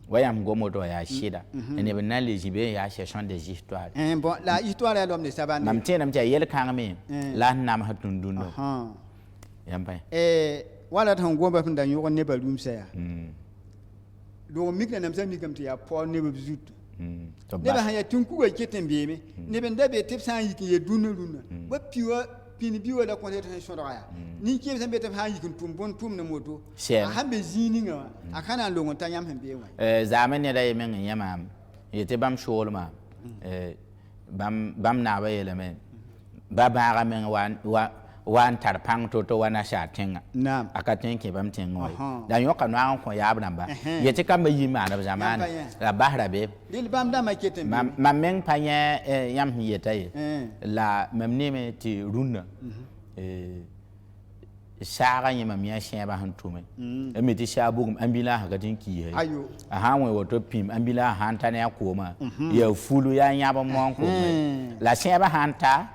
wa yãmb gom woto wã yaa sɩda neb n na n le zĩ be n yaa session des histoires bon la histoire ya lomde sabande mam tẽedame tɩ yaa yel-kãngme la sẽn namsd tũn-dũnã yãmb pa wala tɩ sẽn gomba sẽn da yõg nebã rũmsã yaa dog mikra namsã mikame tɩ yaa paoor neb b zutu nebã sã yaa tũn kuga ket n beeme neb n da be tɩ b sã n yik n ye dũnã rũnnã wa pĩn bi wa la kõt tɩ sẽn sõdga yaa nin-kẽem sẽn be tɩ b sã n yik n tʋm bõn-tʋmd n woto a sãn be zĩig ninga wã a ka na n long n ta yãmb sẽn bee wã zaame neda ye meng n yã maam yetɩ bãmb soolmã bãmb naabã yeelame ba bãaga meng wa n tar pãng to wa nasaar tẽngã a ka tõe n kẽ bãmb tẽngẽ wã la yõka noag n kõ yaab rãmba yetɩ kambã yi maaneb zamaane la basra be rɩl bãmb dãmbã ket n mam meng pa yẽ yãmb sẽn yeta ye la mam neeme tɩ rũnnã saagã yẽ mam yã sẽebã sẽn tʋme a mi tɩ saa bugum ambulãnsã ka tɩ n kiise a sã n wẽ woto pĩm ambulãnsã sã n ta ne a koomã yaa fulu yaa yãb n mao n koome la sẽebã sã n ta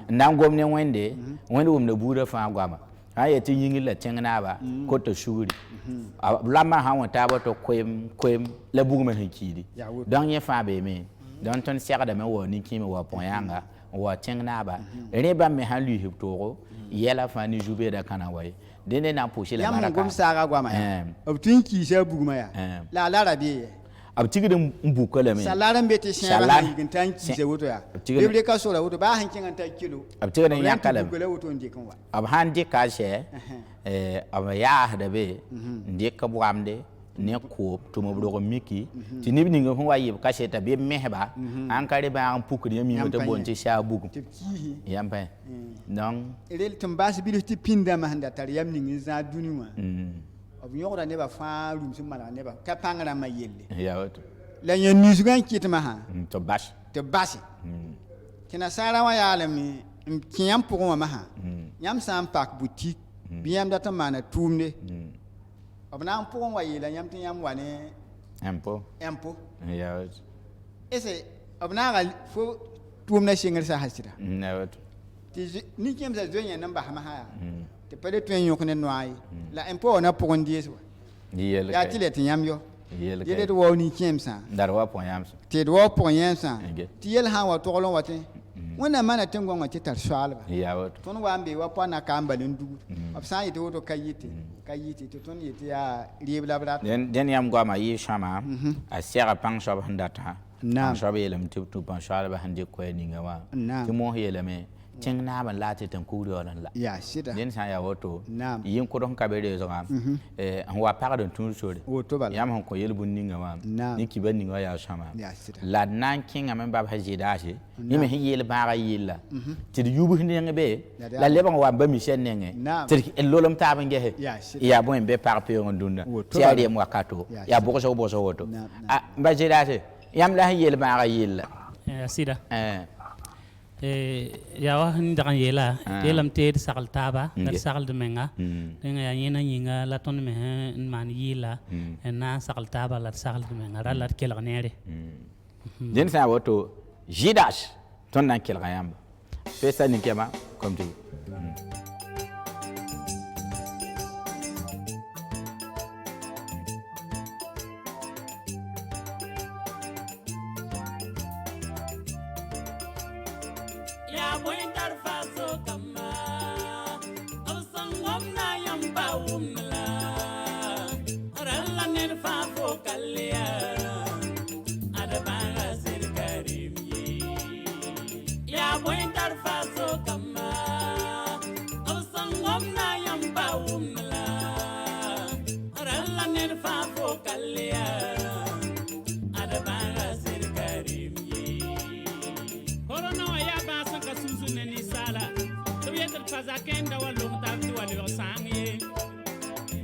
n na n gom ne wẽnde wẽnd wʋmda buudã fãa goama sã n yetɩ yĩngr la tẽng naaba kota sugri lambã sã n wẽ taaba tɩ koem la bugmã sẽn kiidi donc yẽ fãa beeme donc tõnd segdame wa nin-kĩime wa pʋg-yãnga wa tẽng naaba rẽ bãmb me sã n luiisb toogo yɛla fãa ne zu-beedã kãna wa ye dẽnde na n pʋʋsɩ la yãmb n gom saaga goamã yaa b tɩ n kiisa a bugmã yaa la a lara bee ye b tigd n buka lame salar n be tɩ sẽebã sã n yik n ta n kiisa woto yaa beb reka sogra woto baa sẽn kẽng n tar kilo b tigd n yãka lame la woto n dɩk n wa b sãn dɩka a sɛ b yaasda be n dɩk b wamde ne koob tʋm b rog n miki tɩ neb ning sẽn wa yɩb kaseta bɩ b mesba ãn ka rẽ bãag n pukd yã miime tɩ boond tɩ saa bugum tɩ b kiisi yãmb pa donc rel tɩ n baas bilf tɩ pĩn dãmbã sẽn da tar yam ning n zãag dũni wã b yõgda nebã fãa rũms n malga nebã ka pãng rãmbã yelle yaa woto la yẽ nusgã n kɩtmã sã tɩ bas tɩ base tɩ nasaarã wã yaalame n kẽ yãmb pʋgẽ wã masã yãmb sã n pak butik bɩ yãmb dat n maana tʋʋmde b na n pʋgẽ wa yeela yãmb tɩ yãmb wa ne impôt yaa woto ese b naaga fo tʋʋmdã sɩngr sasa sɩda yaa woto tɩ nin-kẽemsã zoe yẽnd n basmã sã yaa tɩ pa le tõe n yõk ne noa ye la impôt wã na pʋgẽ dees wa yaa tɩ le tɩ yãmb yo yele d wao nin-kẽemsã dar wa pʋgẽ yãmsã tɩ d wao pʋgẽ yẽnsã tɩ yel sã n wa togl n wa tɩ wẽnnaam maana tẽn-gõngã tɩ tar soaalba yaa woto tõnd wa n be wa pa naka n bal n dugd b sã n yetɩ woto ka yɩte tɩ tõnd yetɩ yaa rɩɩb la b rat dẽnd yãmb goamã yɩɩ sõama a sɛga pãng soab sẽn datã pãng soab yeelame tɩ b tũ pãng soalbã sẽn dɩk koɛɛ ninga wã tɩ mos yeelame ting na ban la ti tan ku ro lan la ya sida den sa ya woto Naam. yin ko don ka be de zo am an wa pa don tun sore woto bala yam hon ko yel bun ninga wa Naam. ni ki ban ninga ya sama ya sida la nan kinga men bab haji da shi ni me yel ba ga yilla ti yubu ne be Ya da- la leban wa ba mi shen ne Naam. ti lolom ta ban ge Ya, sida. ya bon be par pe on dunda Woto ti ya bala. de mo kato Ya, ya sida. bo so woto Naam, ah ba je da shi yam la yel ba ga yilla sida eh ya wa hin dagan yela Ah. telam te sakal taba Nge. dar sakal de menga denga ya yena yinga la ton me man yila na sakal taba la sakal de menga la kel nere den sa woto jidash ton nan kel gayamba pesa ni kema comme tu Ya buen dar faso kama Ausangom na yamba umla Ralla ner fa fokalia Adabanga sirkarim Ya buen dar faso kama Ausangom na yamba umla Ralla ner fa fokalia Adabanga sirkarim Corona ya basan ka susu ne ni sala to yeter pazakenda walong tavti wali sangi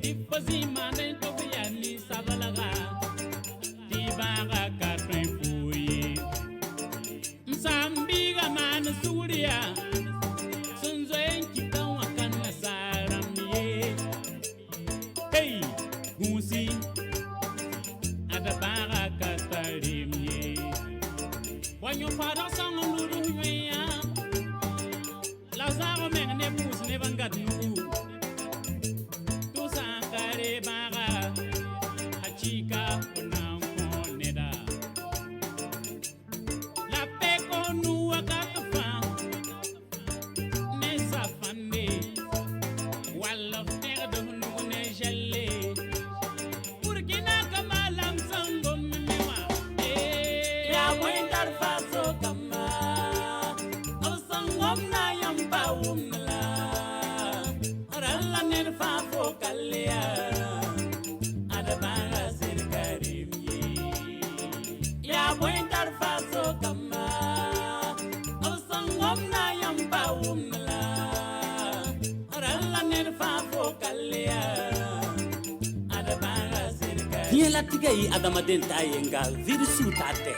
dipozi mane to ya ni sabalaga di baga karpe fui msambi ga man suria sunzo enki kan wakan na saram ye hey gusi ada baga katarim ye wanyo fara sango nuru ya lazaro men ne pus ne bangat nu tu sankare baga achika na koneda la peko nu akatfa ne safande walla ter de nu ne jelle burkina kamalam sangom mewa ya winter faso kama ausangom na yamba umla ralla ner fa fokalia adabanga sirkarim ya winter faso kama ausangom na yamba umla ralla ner fa fokalia adabanga sirkarim Bien la tiga yi adamaden ta yenga virusu ta te.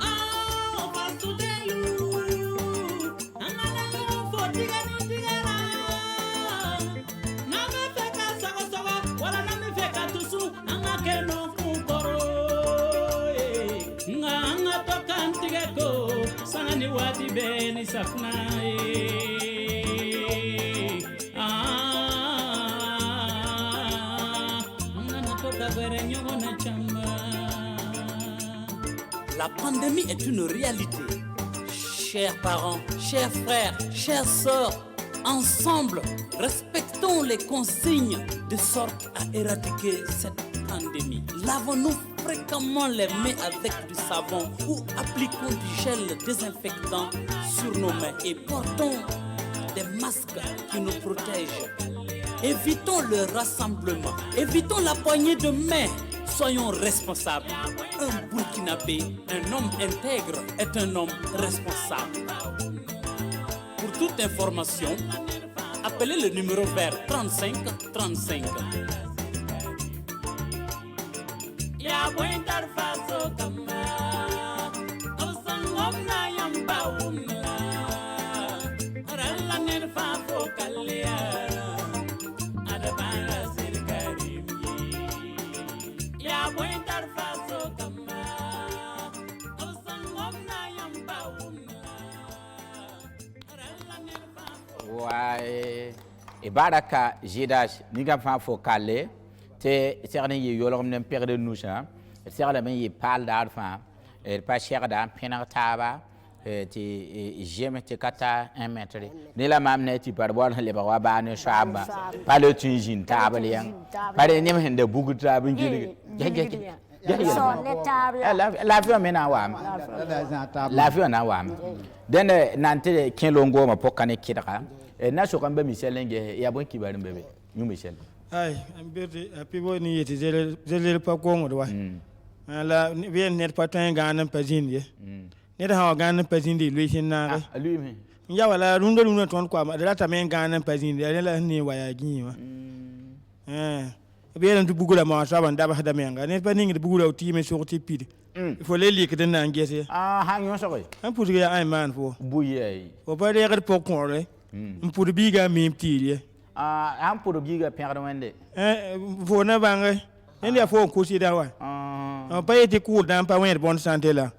Ah, passo de luz, amala yo fotiga no tigera. Na me feka sago sago, wala na me feka tusu, anga ke no kukoro. Nga toka ntigeko, sangani wati beni safna. Nga toka bere nyogo na chamba. La pandémie est une réalité. Chers parents, chers frères, chères sœurs, ensemble, respectons les consignes de sorte à éradiquer cette pandémie. Lavons-nous fréquemment les mains avec du savon ou appliquons du gel désinfectant sur nos mains et portons des masques qui nous protègent. Évitons le rassemblement, évitons la poignée de main. Soyons responsables. Un Burkinabé, un homme intègre, est un homme responsable. Pour toute information, appelez le numéro vert 35 35. Ya winter faso kama ausangom na yamba umla ralla ner fa fokalia adabanga sirkarim ya winter faso kama ausangom na yamba umla ralla ner fa waye ibaraka jidash ni gam fa fo kale te serni yi yolom nem perde nusa serla men yi pal dar fa pa shegda penar taba ti jeme ti kata 1 mètre ni la mam ne ti par bol le ba wa ba ne shaba pa le tunjin tabal yang pare ne hende bugu tabin gidi la fi me na wa la fi na wa den nante kinlongo ma pokane kidaka na so kan ba miselenge ya bon kibarin bebe ñu misel ay ambirti apibo ni yeti zele pa ko ngod wa la bien net pa tan ganan pa zindi net ha ganan pa zindi lui sin na lui me ya wala rundo ton kwa ma data men ganan pa zindi la ni waya gi ma bien du bugula ma sa ban daba da menga net pa ningi du bugula ti me sorti pide il faut les lier que den na ngese ha nyo so ko un pour ya ay man fo buye o pa de pour ko le un pour biga mi ti an pour giga perdre wende fo na banga ende fo ko si da wa pa yeti ko dan pa wen bonne santé là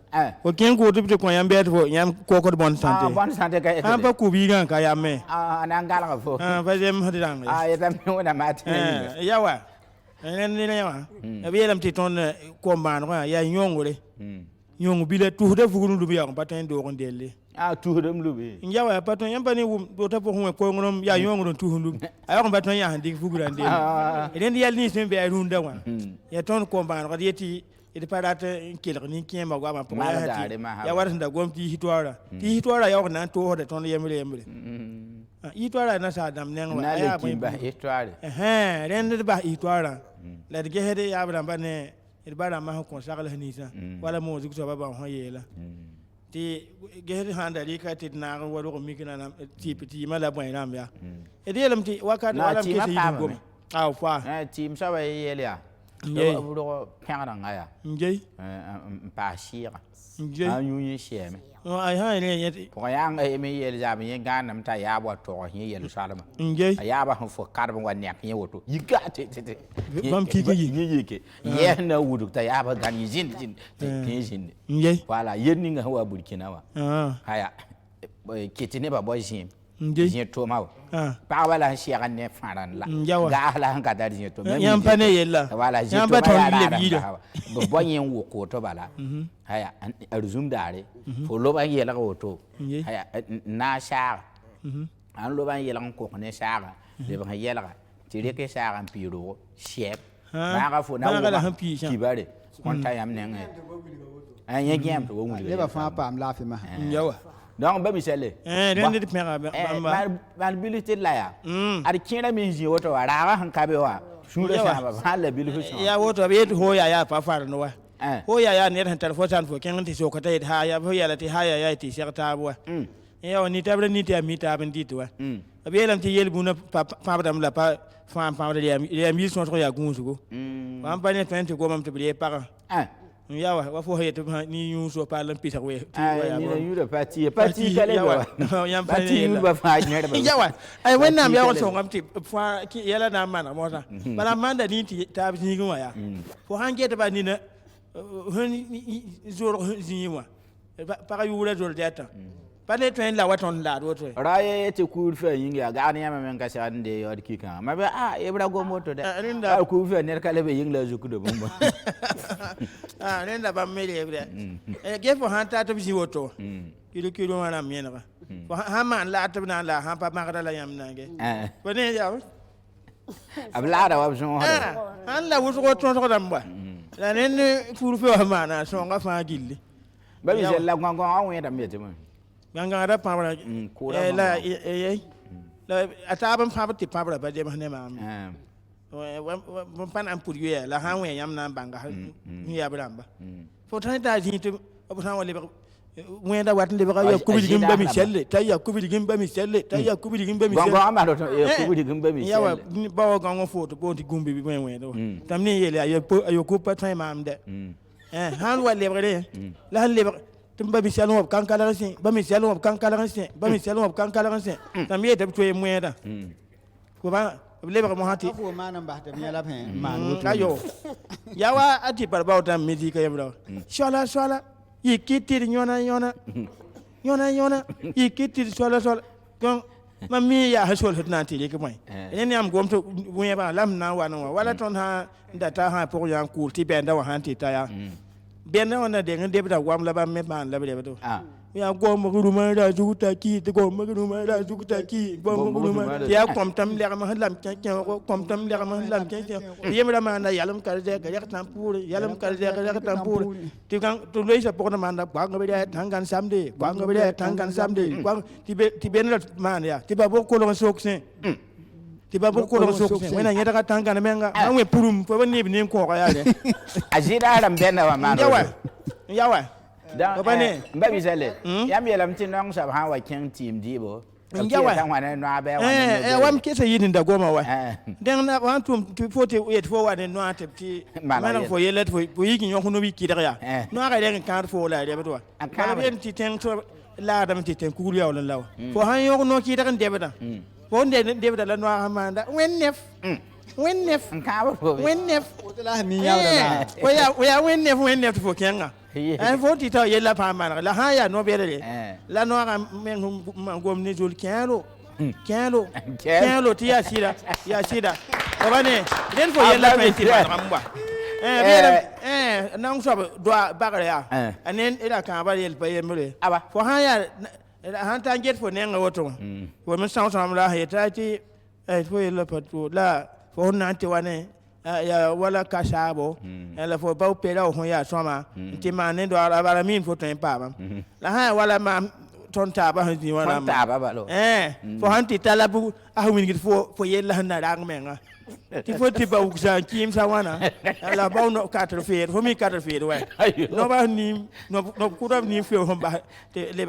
o ken ko to ko yam bet fo yam ko bonne santé bonne santé ka an pa ku bi gan ka ya me na ngala fo pa jem hadiran ya tam me wona mat ya wa ne ya wa bi yelam ti ton ko man ko ya nyongole nyongu bi le tu de fugunu du bi ya pa tan do ko delle tu dem lubi njawa paton yamba ni do ta ko ko ngonom ya yongo tu hundu ayo ko paton ya handi fugura ndel eden yal ni sembe ay runda wa ya ton ko ban ko yeti ede parata kel ni kiyema gwa ma po ya war nda gom ti hitwara ya ko nan to hode ton yemre hitwara na sa dam nen wa ya ba hitwara ren de ba hitwara la de hede ya ba ne ede bara ma ko sakala hanisa wala mo zikto ba ho yela ti gehri handa ri ka ti na waro ko mikina na ti mala boy ram ya e de lam ti wakati wala ke ti gom aw fa ti msawa yelia do pera ngaya njey pa shira njey anyu yin sheme ay ha ne yeti ko yang e me yel jam yin ganam ta ya bo to yin yel salama njey ya ba fo karba wa nek yin woto yiga te bam kiki yike ye na wudu ta ya ba gan yin jin njey wala yen ni nga wa burkina wa haya kitine ba boy jim njey to maw pa wala shiran ne faran la ga la ka dar jin to yam pane yella wala jin to ba le bido bo boyen wo ko to bala haya arzum dare fo lo ban yela ko to haya na sha an lo ban yela ko ne sha le ban yela ti re ke sha an piro chef ba ga fo na wo ki bare kon ta yam ne ngai an ye gem to wo mu le ba fa pa am la fi ma yawa donc ba misele ren de pera ba valabilité la ya ar kira min ji woto wa ra han ka be wa shure sa ba hala bil hu ya woto be ho ya pa far no wa ho ya ne han telefon san fo ken ti so ko tay ha ya ho ya la ti ha ya ti sekta wa ya ni tabre ni ti mi ta ben dit wa be lam ti yel bu na pa dam la pa fam pa de ya mi so ko ya gunsu ko wa pa ne fen ti go mam ti be pa ya wa fo heto ni yu so pa lam pisa we ni na yu da parti kale wa yam parti yu ba fa ne ba ya wa ai wannan ya so ngam ti fa ki yala na mana mota bala manda ni ti ta bi ni gwa ya fo hange ta ba ni na zor zi wa pa yu la zor data pa ne tren la waton la do to raye te kur fe yin ya ga ni ya men ka sa ande yo ki kan ma be e bra go moto da ku fe ne kale be yin la zuku do bomba nenda ba mele bra ge fo han ta to bi woto kilo wana miena ba fo ha man la to na la ha pa ma ga la yam na ge fo ne ya abla da wa so han la wo so to so dam ba la nen furu fe wa ma na so nga fa gilli ba bi je la gongo an we da me te mo ganga da pa bra la la ataba pa ti pa bra ba de ma ne ma pan am pour ye la ha we yam na banga ni ya bramba fo tan ta ji to abu tan wale we da wat le ba ya kubi digim ba mi selle ta ya kubi digim ba mi selle ta ya kubi digim ba mi selle gongo amado to ya kubi digim ba mi selle ya wa ba wa gongo fo to bonti gumbi bi we do tam ni ye ya yo ko pa tan ma am de han wale ba de la le ba tum ba mi selle mo kan kala sin ba mi selle mo kan kala sin ba mi selle mo kan kala sin tam ye ta to ye mo da ko ba lebe mo hati fo manam ba ta mi la pen man ayo yawa ati par bawta midi ka yebra sola yi kitir nyona yi kitir sola kon mami ya hasol hatna ti ke moy en am gom to buye ba lam na wa no wala ton ha ndata ha pour yan cour ti benda wa hanti ta ya ben on a de ngade bita wam la ba me ban la be to Ah. ya gom ko ruma da juguta ki te gom ko ruma da juguta ki gom ko ruma ya kom tam le ma lam ken ko kom tam le ma lam ken yemra ma na yalam kal de ga yaktam pour yalam kal de ga yaktam pour ti kan to le sa pokna ma na ba ngabe de tangan samde ba ngabe de tangan samde ba ti ben la ma ya ti ba bo ko lo sokse ti ba bo ko lo sokse wena nyata ka tangan menga ma we purum fo ba ni bi ko ya de Ajira ram ben wa man. yawa Da Papa ne. Mba bisale. Yam yelam tin nong sa ha wa king team dibo. Yawa. Tan wa na ba wa. wam kesa yidin da goma wa Eh. den na wan tum ti foti yet fo wa de no atepti mana fo yelet fo yiki nyoko no wiki daga Eh. no ga den kan fo la de beto An ka kala ben ti ten to la dam ti ten kugul yaw law fo han yoko no ki daga de beta fo de beta la no ha manda wen nef An ka ba fo. wen nef la ni yaw da ya wen nef fo kenga en fo ti ta yella pa mana la ha ya no bere de la no ga men gom ne jol kelo kelo ti ya sida obane den fo yella pa ti ba ngamba nang so do bagare ya anen ila kan ba yel pa yemre Aba. fo ha ya han ta get fo nenga woto fo men sang sam la he ta ti fo yella pa to la fo na ti wane ya wala kasabo la fo ba pera ho ya soma ti manen do ara min fo ten pa ba la ha wala ma ton ta ba ti wala Ton ta ba lo. fo han ti talabu a win git fo yella na rang menga ti fo ti ba uksa kim sa wana la ba no 4 fer fo mi 4 fer wa no ba ni no ku da ni fe ho ba te le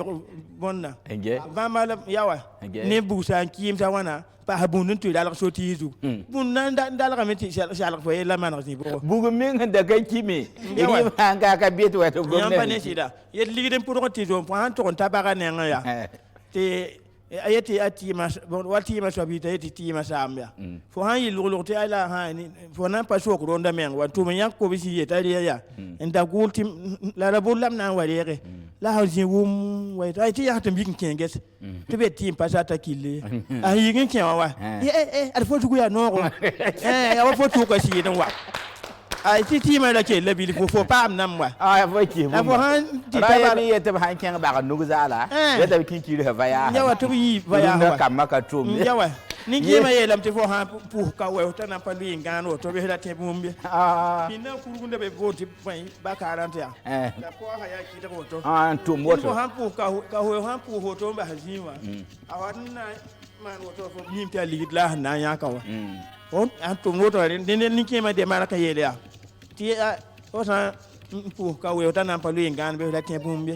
bonna Enge. ba ma la yawa ne bu sa kim sa wana pa habun tu dal so ti zu bun nan dal ga meti shala fo yella man ni bo Bugu min da kai kimi. Iri ma ga ka biet wa to yamba ne gomne. sida yet ligiden pour ko ti zo po han to ta ba ga ne nga ya te ayeti ati mas wati mas wabita yeti ti masambia fo han yi lulu te ala ha ni fo nan pa so ko ronda men wa to men yakko bi si yeta ya enda gulti la rabulam nan warere la hawji wum wa ta ti ya tambi kin get to be tim pa sa ta kille a yi kin ken wa al fo tu ya no ko ya wa fo tu ko si den wa ai ti ma la ke la bi fo pam nam wa Ah fo ki. fo han ti ta Raya ba ni yete ba ken ba ga nugu zala. Yeta kin kiri ha vaya. yawa to yi ba ya Na wa kam ka tum. yawa ni kima yelam te fo ha pu ka we ta na palu ngano to be la te bumbi Ah. bina kurgunde be voti pai ba 40 ya da ko ha ya ki da to Ah tum fo moto. ha pu ka ho ha pu ho to ba hajiwa awadna man woto fo nim ta ligid la na ya ka wa on an tum moto den ni kima de mara ka yele ya ti o sa pu ka we ta na palu ngano be la te bumbi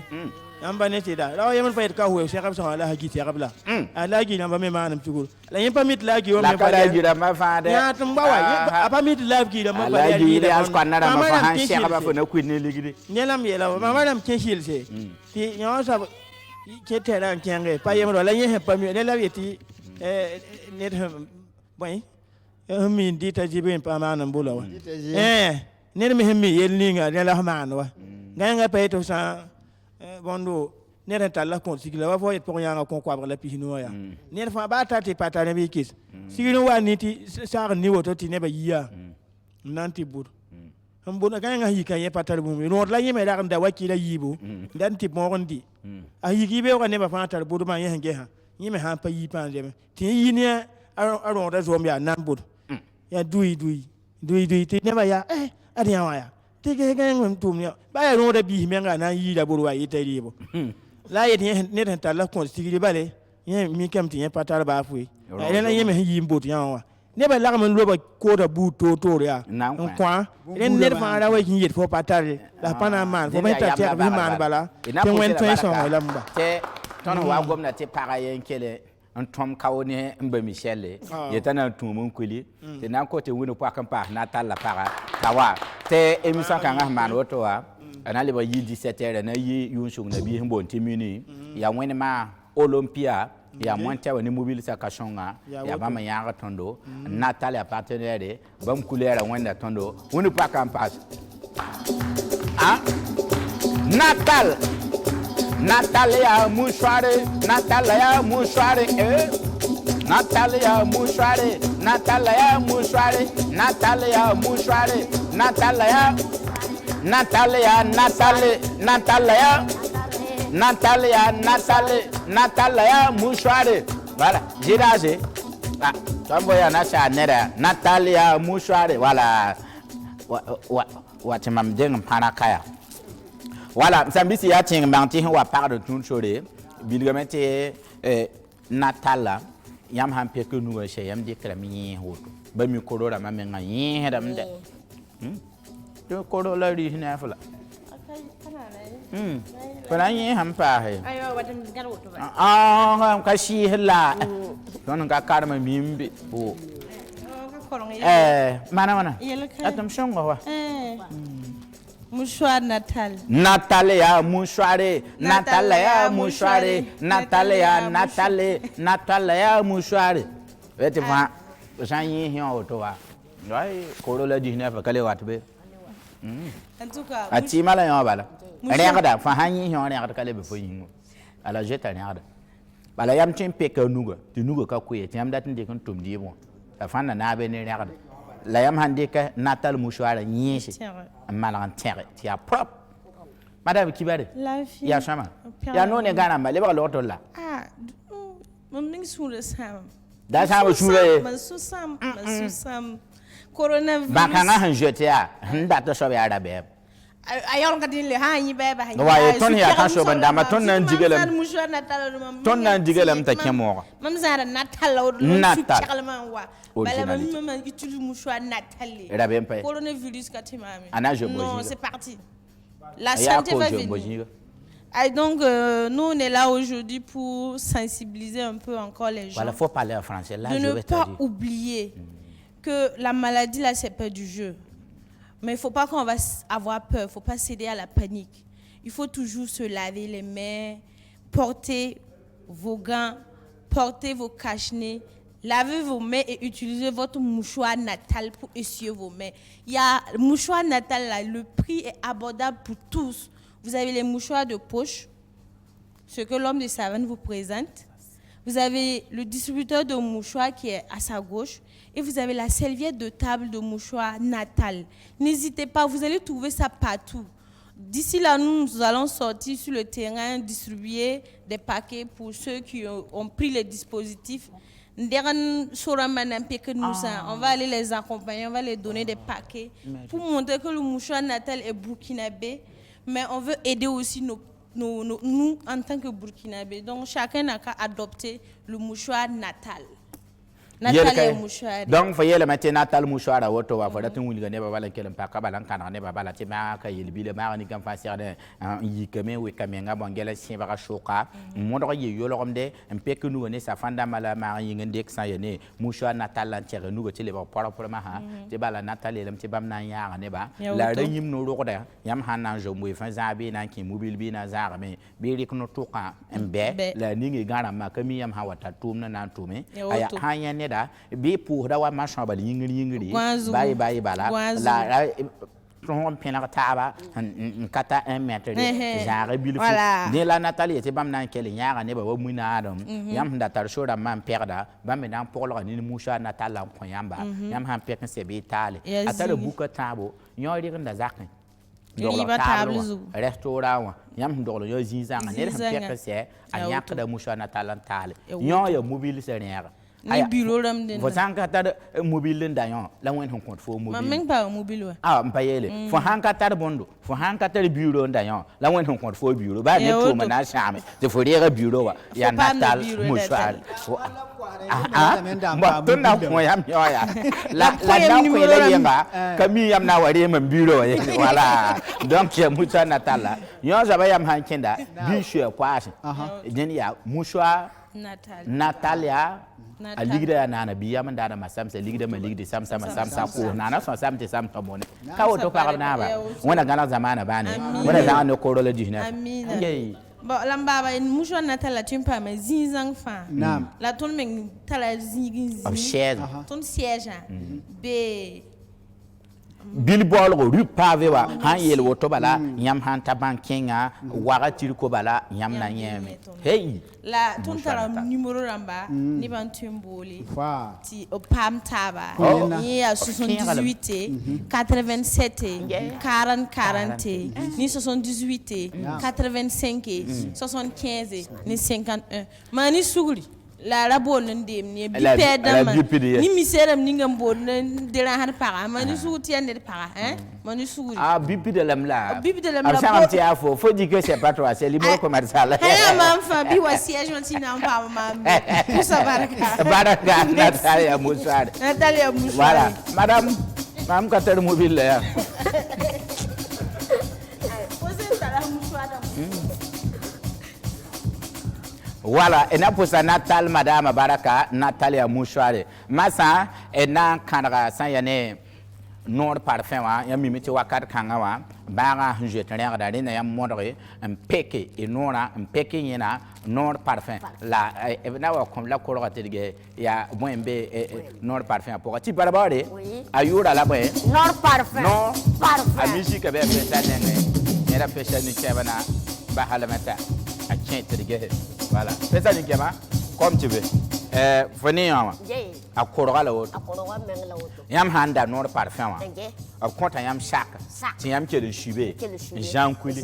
amba ne ti da raw yemen fayet ka huwe cheikh absa la hagi ti qabla ala gi namba me manam tugul la yem pamit la gi o me La kala jira ma fa de. ya tumba wa a pamit la gi da ma ba La ya gi gi de da as kwa na ma fa han sheka ba fo na kwini ligidi. nelam yela ma madam kenshil se ti nyaw sa ke tera kenge pa yem ro la yen pamit ne la yeti ne boy mi di ta jibe pa manam bula wa ne me hemmi yel ninga ne la man wa nga pa to sa bondo nere talla kon sigila wa fo et pour yanga kon ko la pihino ya nere fa ba tati patane bi kis sigino wa niti sar ni woto ti ne ba yiya nanti bur mbona kanga hika ye patar bum no la yeme da da wakila yibo dan ti mondi a yigi be ko ne ba fa tar bur ma ye hange ha yeme ha pa yi pan dem ti yini aron da zomya nan bur ya dui ti ne ba ya ari ya ti ke ngam tum ya ba ya ro da bi menga na yi da bur wa yi tari bo la ye ne tan talla kon sigiri bale ye mi kam ti ye patar ba fu ene na ye me yi mbot ya wa ne ba la man lo ba ko da bu to ya kwa ene ne fa ra wa yi yet fo patar la pana man fo ba ta te bi man bala te wen to so la mba te tono wa gwamnati para yen kele an tom kawne mba michelle yetana tumun kuli te nan ko te wuni kwa kan pa na talla para tawa te émission kan ga man woto wa ana le ba yi 17h na yi yunshung na bi hmbon timini ya wani ma olympia ya monte wani mobilisation nga ya ba ma yanga tondo natal ya partenaire bam couleur wanda tondo wuni pa kan pa Natalia Mouchouare, Natalia Mouchouare, Natalia Mouchouare, Natalia Mouchouare, Natalia Mouchouare, Natalia Natalia, mouchoir. Voilà, girage. Ah, tu vois, Natalia, mouchoir. Voilà. What mam ding panakaya. Voilà, Sambisi ya ting manti wa part de tout chore. Bilgamete Natala. Yam ham pe que nous chez yam de krami ho. Ba mi korora ma men yin hedam de. To korola ri na fula. Fula yin ham pa he. Ayo wadam garoto ba. Ah, ka shi hla. Don ga karma mimbi. Oh. Mana. Atam shongo wa. Mouchoir Natal. Natalia, mouchoir. Vete fa. Jean yin hion otowa. Ouais, korola 19 kale watbe. En tout cas, ati mala yon bala. Regarde, fa hanyi hion regarde kale be fo yin. Ala jeta regarde. Bala yam tin pe ka nuga, ti nuga ka kuye, ti yam datin de kan tum di bon. La fa na be ne regarde. La yam hande ka Natal mouchoir nyishi. Malan terre, ti a propre. Madame Kibare. La fille. Ya chama. Ya no ne gana ma le ba lo to la. Ah, mon ning sous le sam. Da chama sure. Man sous sam. Coronavirus. Ba kana han jete a, nda to so be ara be. Ayon kadin le ha yi beba ha. Wa ton ya kan so banda ma ton nan digelam. Mouchoir Natal mam. Ton nan digelam ta kemo. Mam zara Natal lo chakalaman wa. Bala mam utilise mouchoir Natal. Coronavirus katimami. Non, c'est parti. La santé va venir. Et donc, nous, on est là aujourd'hui pour sensibiliser un peu encore les gens. Voilà, il faut parler en français. Là, de ne pas oublier que la maladie, là, c'est pas du jeu. Mais il ne faut pas qu'on va avoir peur. Il ne faut pas céder à la panique. Il faut toujours se laver les mains, porter vos gants, porter vos cache-nez, lavez vos mains et utilisez votre mouchoir Natal pour essuyer vos mains. Il y a le mouchoir Natal, là, le prix est abordable pour tous. Vous avez les mouchoirs de poche, ce que l'homme de savane vous présente. Vous avez le distributeur de mouchoirs qui est à sa gauche. Et vous avez la serviette de table de mouchoirs Natal. N'hésitez pas, vous allez trouver ça partout. D'ici là, nous allons sortir sur le terrain, distribuer des paquets pour ceux qui ont pris les dispositifs. On va aller les accompagner, on va les donner des paquets pour montrer que le mouchoir Natal est burkinabé, mais on veut aider aussi nous en tant que burkinabé. Donc chacun n'a qu'à adopter le mouchoir Natal. Natal mouchoir. Donc voyez le matin Natal mouchoir à auto va voilà tout le monde ne va pas quel pas kabalan kana ne va pas la tema ka yelbi le mari kan fasir de yikame we kamenga bangela sin va choka mo do ye yolomde un peu que nous ne sa fanda mala mari ngende sa yene mouchoir Natal la tere nous go tele ba pour ma ha te bala Natal le mti bam na ya ne ba la de yim no ro da yam hanan jo mo fa zabe na ki mobile bi na zara me bi rik no toka mbe la ningi gara ma kami yam ha wata tum na tume aya hanya ne bi pour da wa machin ba yingiri bye bala la on pena taba kata 1 mètre genre bil ni la Nathalie était bam nan kele nyaara ne ba wa muna adam yam da tar shora man perda bam nan polo ni mouchoir Natal la ko yamba yam han pek se be tale atare buka tabo nyori nda zakin Riba table restaurant yam ndolo yo zinzanga ne han pek se anyak da mouchoir Natal tale nyo ya mobile se nyaara ni bureau ram den vous en catar mobile ndayon la wen hon compte fo mobile même pas mobile wa ah mpayele fo han catar bondo fo han catar bureau ndayon la wen hon compte fo bureau ba ne to mana chame te fo rega bureau wa ya Natal mouchoir ah to na ko yam yoya la na ko le yamba kami yam na wari man bureau voilà donc je mouchoir Natal la yo za ba yam han kenda bi chue kwasi den ya mouchoir Natalia a ligda nana biya man dana masam se ligda ma ligda sam ko nana so sam te sam to mone ka woto pa na ba wona gana zamana bane wona za no ko rola dihna amin bon lamba ba mouchoir Natal la tu pas mais zinzang fa la ton men tala zingin siège ton siège be Billboard ru pavé wa han yel woto bala yam han taban kenga wagati ko bala yam na yeme hey la ton tara numéro ramba ni ban tumboli ti au pam taba Oh. ni à 78 87 40 40 ni 78 85 75 ni 51 mani suguri la rabo ndem ni bi pedam ni miseram ni ngambo de la har para mani suguti ande para mani suguri bipi de lamla bipi de lamla ça ti afo faut dire que c'est pas toi c'est libre commercial mam fa bi wa siège on tina pa mam pour ça baraka Natalia Moussouari voilà madame Kater mobile là voilà et na pour ça Natal madame Baraka Natalia Moussouari massa et na kanra san yane nord parfum wa ya mimiti wakat kanga wa bara jetener da dina ya modre un peke et nora un peke yena nord parfum la na wa comme la koro terge ya mwembe nord parfum pour ti barabare ayura la boy nord parfum a musique be pesa nenge era pesa ni kebana ba halamata a tient terge voilà pesa ni keba comme tu veux venez a koro la auto yam handa nord parfum wa a konta yam chaka ti yam ke de chibe Jean Kuli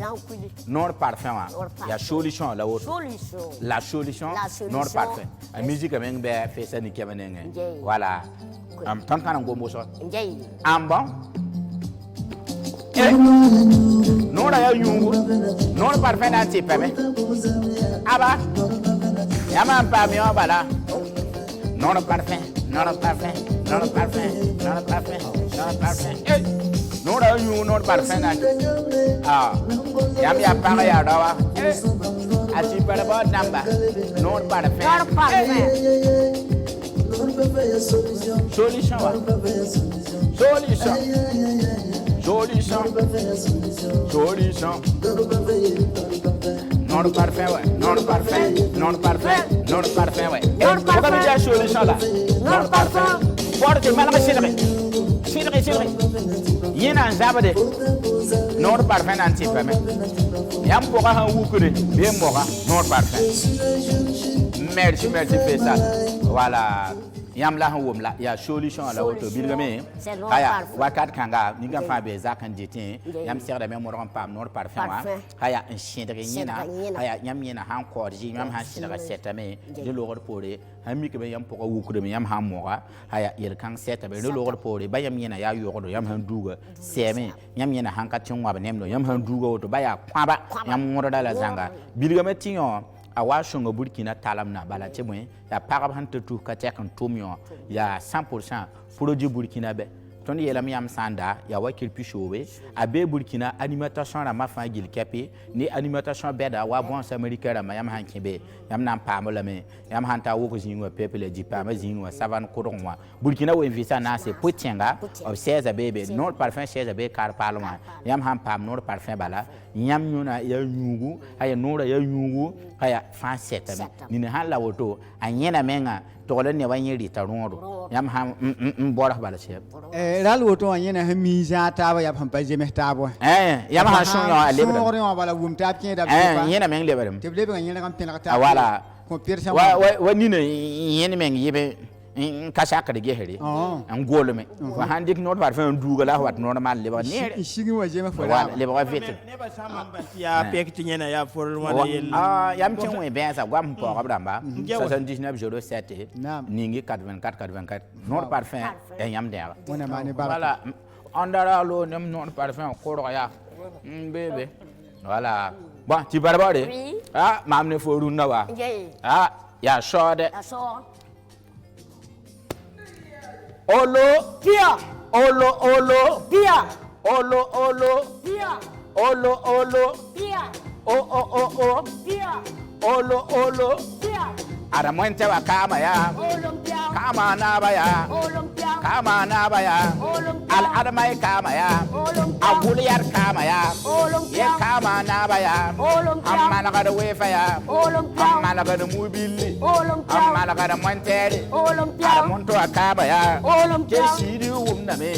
nord parfum wa ya solution la auto la solution nord parfum a musique men be fesa ni keba nenge voilà am tan kan ngombo so am bon nora ya yungu nord parfum na ti peme aba yama pa mi o bala non parfum non parfum non parfum non parfum non parfum non da you non parfum na yam ya pa ya dawa ati para ba namba non parfum solution wa solution non parfum ouais non parfum non parfum non parfum ouais pourquoi tu as solution là non parfum porte mal retiré yena zabade non parfum anti pame yam poka han wukure bien moka non parfum merci fait ça voilà yam la han wom la ya solution la auto bilgame aya wakat kanga ni ga fa be zakan jetin yam ser da me mo ron pam nor parfum wa aya en chindre nyina aya yam yena han korji yam han chindre setame de logor pore han mi ke be yam poko wukure me yam han moga aya yer kan setame de logor pore ba yam yena ya yogodo yam han duga seme yam yena han ka tin wa ba nemno yam han duga auto ba ya kwaba yam ngoro da la zanga bilgame tinyo awa shonga Burkina talamna bala temwe ya parab hante tu katek ntomio ya 100% produit Burkina be ton yelam yam sanda ya wakil pishowe abe Burkina alimentation la mafa gil kapi ni alimentation beda wa bon américain la yam hankebe yam nan pamola me yam hanta wo ko zinwa peuple di pama zinwa savan koronwa Burkina wo invisa na se potienga of 16 bebe nord parfum 16 be car parlement yam han pam nord parfum bala yam nyuna ya nyugu aya nora ya nyugu aya fan setame ni hala woto anyena menga tole ne wanyeri tarondo yam ham mbora bala se ral woto anyena ha miza taba ya pampa je mehtabo yam ha shon yo alebra so bala wum tap ken da yena meng lebram te lebe anyena kam pen ta wala ko persa wa ni ne yena meng yebe kasaka de geheri an golome wa handik not war fa duga la wat normal leba ne shigi wa je ma fo leba wa vite ne ba sama ya pek tinyena ya for wala yel yam chen we ben sa gwam po abramba 7907 ningi 84 nord parfum en yam der wona mani voilà andara lo nem nord parfum ko ro ya bebe voilà bon ti barbare mamne fo runa wa ya shode Olo Pia Olo Pia Olo Pia Olo Pia O Pia Olo Pia Aramonte wa kama ya Olympia kama na ba ya Olympia kama na ba ya al adamai kama ya abuliyar kama ya ye kama na ba ya amma na ga wefa ya amma na ga mobili amma na ga montere aramonto akaba ya ke shiri wumna me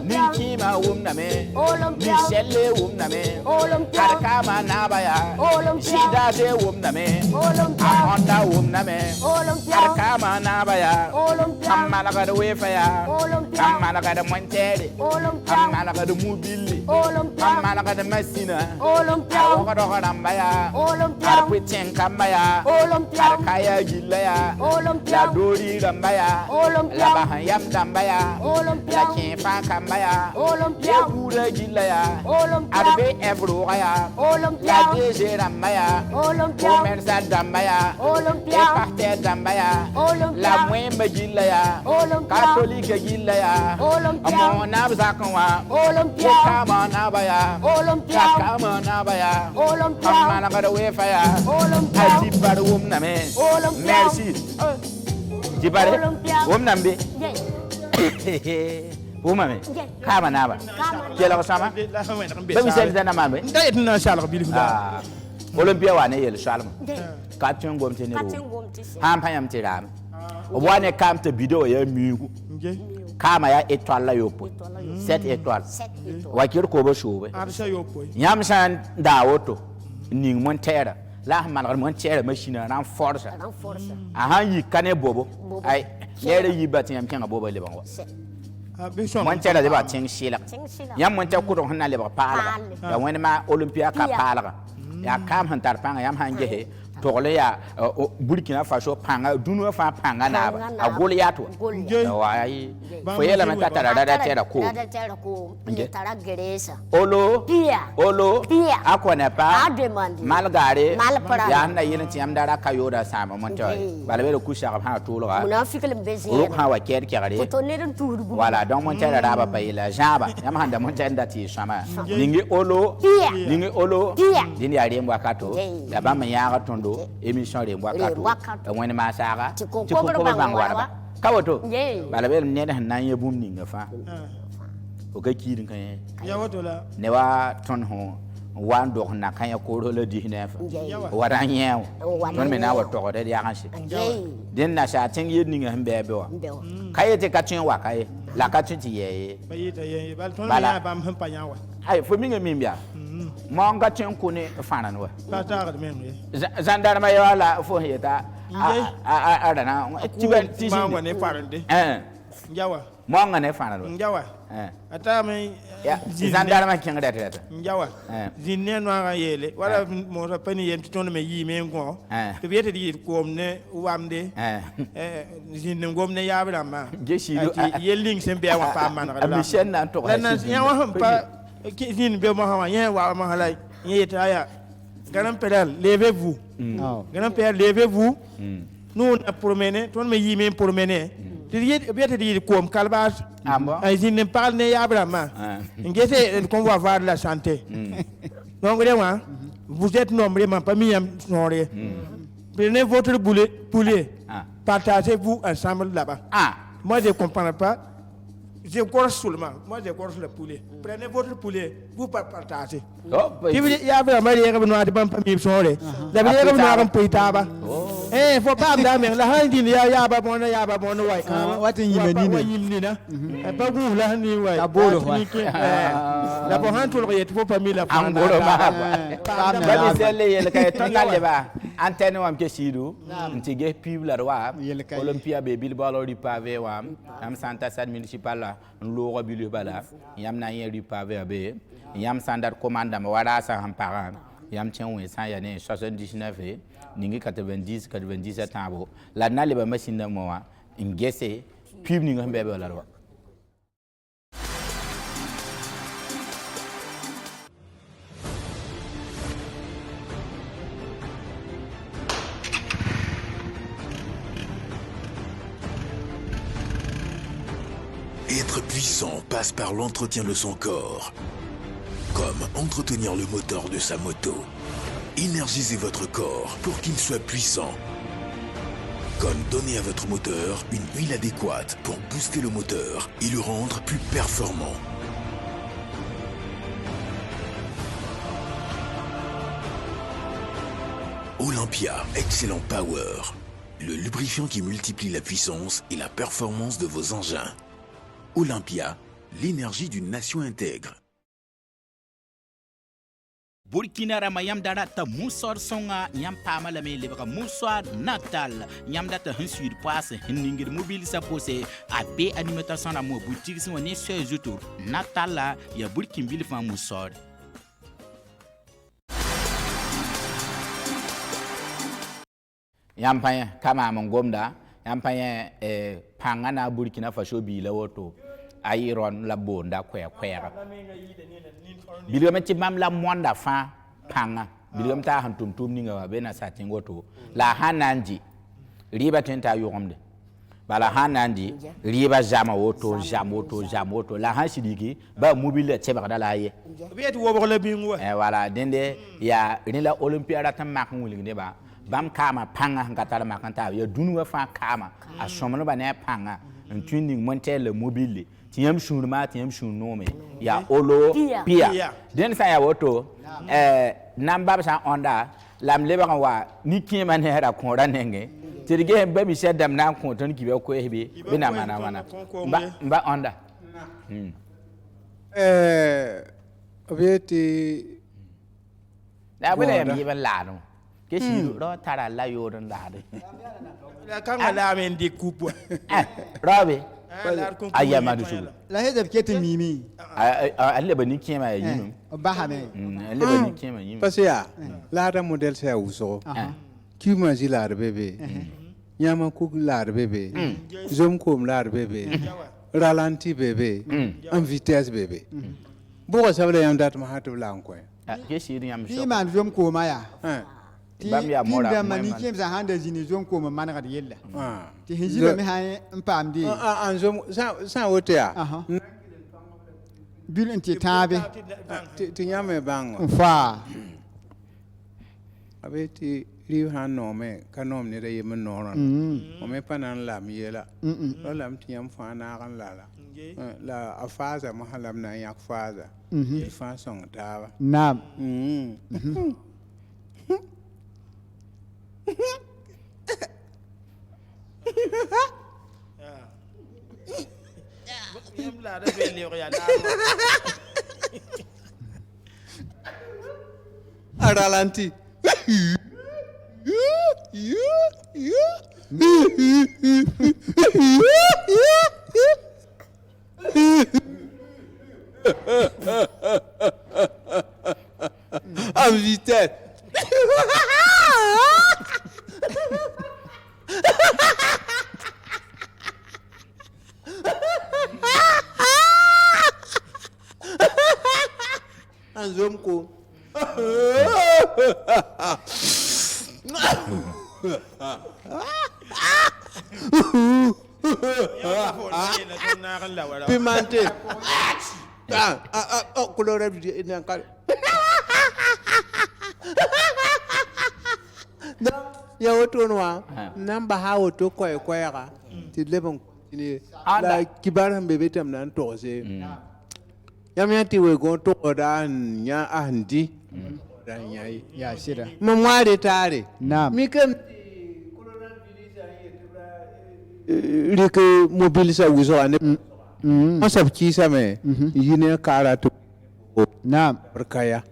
ninki ma Jean Wumname, Olympia. Michelle Wumname, Olympia. Arkama Nabaya, Olympia. Shida Wumname, Olympia. Honda Wumname, Olympia. Arkama Nabaya, Olympia. Kamalaga the Wayfire, Olympia. Kamalaga the Monteri, Olympia. Kamalaga the Mobile, Olympia. Kamalaga the Messina, Olympia. Ogadorambaya, Olympia. Arpitin Kambaya, Olympia. Arkaya Gilaya, Olympia. La Dori Rambaya, Olympia. La Bahayam Dambaya, Olympia. La Kimpa Kambaya, Olympia. Yagura Gilaya, Olympia. Arbe Evraya, Olympia. La DG Rambaya, Olympia. Omersa Dambaya, Olympia. Eparte Dambaya, Olympia. La Mwemba Gilaya, Olympia. Catholique Gilaya, Olympia. Amona Zakanwa, Olympia. Kama Nabaya, Olympia. Kama Nabaya, Olympia. Kamana Wayfire, Olympia. Ajipar Wumname, Olympia. Merci. Jipare, Olympia. Wumnambe, Yes. Wumame, Kama Naba, Kama. Kela Sama, Baby Sel Zanamame, Ndayet na shalak bil Ah, Olympia wane yel Shalom, Yes. Katun Gomtini, Katin gom tisi. Hampayam Tiram, One come to Bido, ya Mugu, Kama ya étoile la yopo, 7 étoiles, 7 étoiles. Wakir Kobo Showe, Arsha yopoy. Yamsan Dawoto, Ning Montera, La Man Montera machine and force. Renforce. Ahan yi kane bobo ay lere yi batin yam kenga bobo le bango mon tela de batin shila yam mon ta ku don hanale ba pala ya wani ma olympia ka pala ya kam han tar panga yam han jehe tole ya Burkina Faso panga dunu fa panga na ba a goliato wa yi fo yela man tara da tera ko Da tera ko. Ni tara geresa. olo Pia. olo Pia. akone pa A demande. malgare Malpara. ya na yin tiam dara kayoda sama mon toy balbe ku sha ha tolo ga Munafik le bezi. ro ha wa ker kere Foto ne den tuuru. voilà donc mon tera raba pa ila jaba yam handa mon tenda ti sama ningi olo Pia. ningi olo Pia. dini ya rembo kato ya ba ma ya tondo émission rembo Rembo kato kato. woni ma saga Ti ko ko bang warba kawoto Yey. balbe ne da nan ye bum ninga fa o ga kirin kan Ya wato la. ne wa ton ho wan do na kan ya ko le di ne fa Yey. wada nyew Wada non me na nyew. wa to de ya kan shi Yey. den na sha tin yid ninga hembe be wa Mbeo. kaye te katin wa kaye la katin ti ye Bayita ye bal ton Bala. ya bam han panyawa. ay fo mi ngami mbia mo nga tin ko ne fanan wa Ba ta ga men ye. gendarme yo la fo yeta a dana ti ben ti Ma ngone farande. Njawa. mo nga ne fanan wa Njawa. Ata me ya gendarme kin da teta Njawa. Zinne no ga yele wala mo ta pani yem ton me yi me ngo. To biete di ko ne wamde. Zinne ngom ne yabra ma. Jeshi Yeling sembe wa pa man ga. Michel nan to La nan ya wa pa zin be mo ha ya wa ma halai. Yeta ya. Grand-père, levez-vous. Grand-père, levez-vous. Nous, on a promené, toi, me y même promené. Tu dis, bien te dire, comme Calvas, ils ne parlent ni Abraham. Ils qu'on va voir la santé. Donc, vous êtes nombreux, pas mis en soirée. Prenez votre poulet, partagez-vous ensemble là-bas. Moi, je ne comprends pas. Je corse seulement. Moi, je corse le poulet. Prenez votre poulet, vous partagez. Il y a un marié qui a pas mis son lait. La mariée qui a un peu de tabac. Eh, faut pas me la hand in ya ba bon way. What in you Pas vous la hand way. La bolo wa. La bon hand pour y faut pas mis la angolo ma ba sele yel kay ton lalle ba antenne wam ke sidu ntige pibla wa olympia be bilbalo ri pavé wam am santa sad municipal la lo robilu bala yam na yen ri pavé be yam standard commande ma wada sa ham parent yam tien we sa ya ne 79 ningi 90 97 ans la na le ba machine mo wa ngese pib ni ngambe be la wa. Être puissant passe par l'entretien de son corps. Comme entretenir le moteur de sa moto. Énergisez votre corps pour qu'il soit puissant. Comme donner à votre moteur une huile adéquate pour booster le moteur et le rendre plus performant. Olympia Excellent Power. Le lubrifiant qui multiplie la puissance et la performance de vos engins. Olympia, l'énergie d'une nation intègre. Burkina rama yam dara ta musor songa yam pama la me lebra musor natal yam data hun sur passe hingir mobile sa pose a be animation na mo boutique si woni sur YouTube natal la ya burkin bil fa musor yam panya kama mongomda yam panya panga na Burkina Faso bi la woto ayiron la bonda kwera bilgam ti mam la monda fa panga bilgam ta han tum ninga wa bena satin woto la hananji riba tenta yomde bala hananji riba jama woto la han sidiki ba mobile teba da la ye biet wo bo le bingo wala dende ya rila olympia tan makun wulinde ba bam kama panga ngatala makanta ya dunwa fa kama a somno ba ne panga ntwinding montel mobile tiyam shurma tiyam shunome ya olo pia den sa ya woto namba sa onda lam leba wa ni kima ne hera ko ranenge tirge be mi shedam na ko ton kibe ko hebe bina mana mba onda obeti da bele mi ban la no ke shi ro tara la yo don la de la kan la men di coupe robe ayama du sulu la heda kete mimi alle bani kema yinu ba ha me alle bani kema yinu parce ya la da model sa uso ki ma ji la bebe nyama ku la bebe zom kom la bebe ralenti bebe en vitesse bebe bo sa yam dat ma hatu la ko ke shi yam fi man zom ko ma ya bam ya mora da mani kem za handa jini zom ko man ga yella ti hinjiba mi ha mpam di an zom sa wote ya bil enti tabe ti nyame bang fa abeti riu han no me kanom ni re yem no ron o me panan lam yela lo lam ti yam fa na kan la afaza mahalam na yak faza fa song tawa nam yam la da be le ya da a ralenti en vitesse. En zoom ko. Pimenté. Coloré ya woto noa namba ha woto koy koyara ti lebon ni la kibaran bebe tam nan toze yam yanti we go to da nya andi da nyai ya shida mo mware tare nam mi kam rike mobilisa wuzo ane on sabki same yine karatu nam barkaya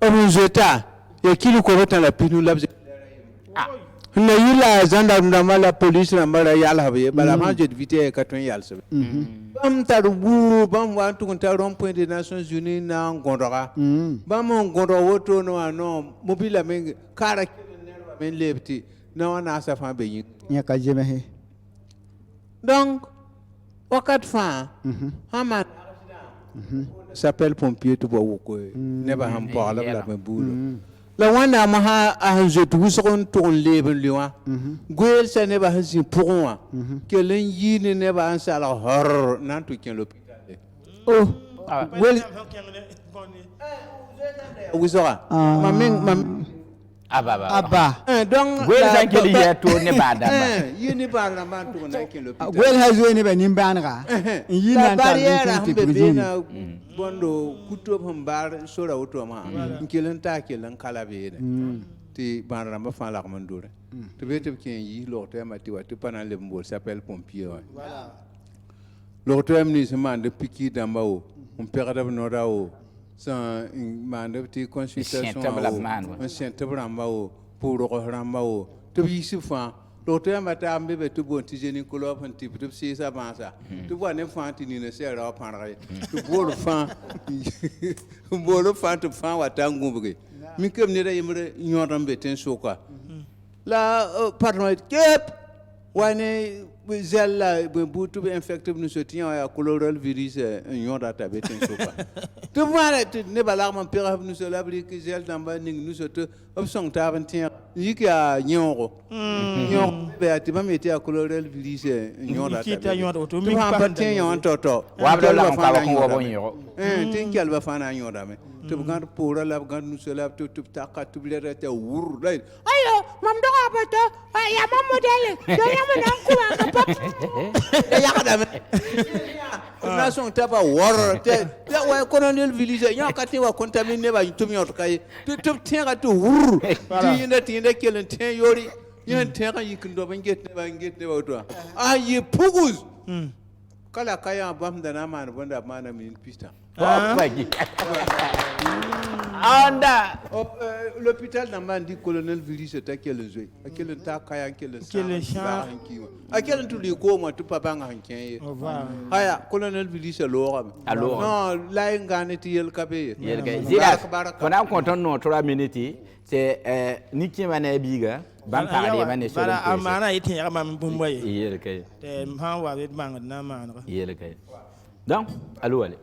on jeta ya kili ko bata la pinu labze na yila gendarme da mala police na mala yala habe bala ma je vite ka ton yal se bam tarubu bam wa tu konta rond point des Nations Unies na ngondora bam ngondoro woto no mobile men kara men lebti na wana sa fa be yin ya ka jeme he donc wakat fa hama s'appelle pompier to bo ko ne ba ham pa la me boulot la wana ma ha a je tu seconde ton leben liwa goel sa ne ba hansi pourwa que len yini ne ba an sala hor nan to ken l'hôpital oh goel wizora ma aba donc goel san keli ya to ne ba da ba yini ba na man to na ken l'hôpital goel ha zo ne ba nimbanra yina ta ti bridina bondo kuto hambar sora auto ma nkilen ta kelen kala be ti banra ma fa la man dore to bete ken yi lo te ma ti wati pana le mbol s'appelle pompier voilà L'autre ministre de piqué d'ambao, on perd d'abnodao, sans man de petite consultation, un centre rambao, pour le rambao, to be souvent. L'autre matin, bébé tout bon, tu es Nicolas, un type de six avances. Tu vois, un enfant, tu n'es pas à parler. Tu vois le fan, tu fan ou à tangoubri. Mais comme n'y a pas de bétin chocolat. Là, pardon, kep, wane, zella, boutou infecté, nous se tient à coloral virus, un data bétin chocolat. Tu vois, tu n'es pas là, mon père, nous se l'abri que zelle dans le nous se te obsong t'aventir. Il y a nyoro. Nyoro, tu vas mettre à coloral virus, un data. Tu vas pas tenir un toto. Wabla la pas qu'on va boniro. Tin qu'elle va faire un yodame. Tu vas pour la gare, nous se lave tout taka, tout les rete wour. Ayo, mam do abato, ya mam modèle. Ya mam nankou. Ya kadame. Na son tapa war. Ya wa colonel village, ya kati wa contaminé ba tumi otkai. Tu tiens tu wour. Tu yinde kelen ten yori. Yan terrain yikindo banget ne ba to. Ah ye puguz. Kala kaya bam da na man banda mana min pista. Anda l'hôpital n'a pas dit colonel Villis était quel jeu à quel temps kaya quel champ à quel tous les cours moi tout papa hankin aya colonel Villis alors non là ngane ti yel kabe zira kona konton no 3 minutes c'est niki mané biga ban parler mané sur bala amana ite ya mam bumboye yel kay te mha wa be bang na man yel kay donc allô allez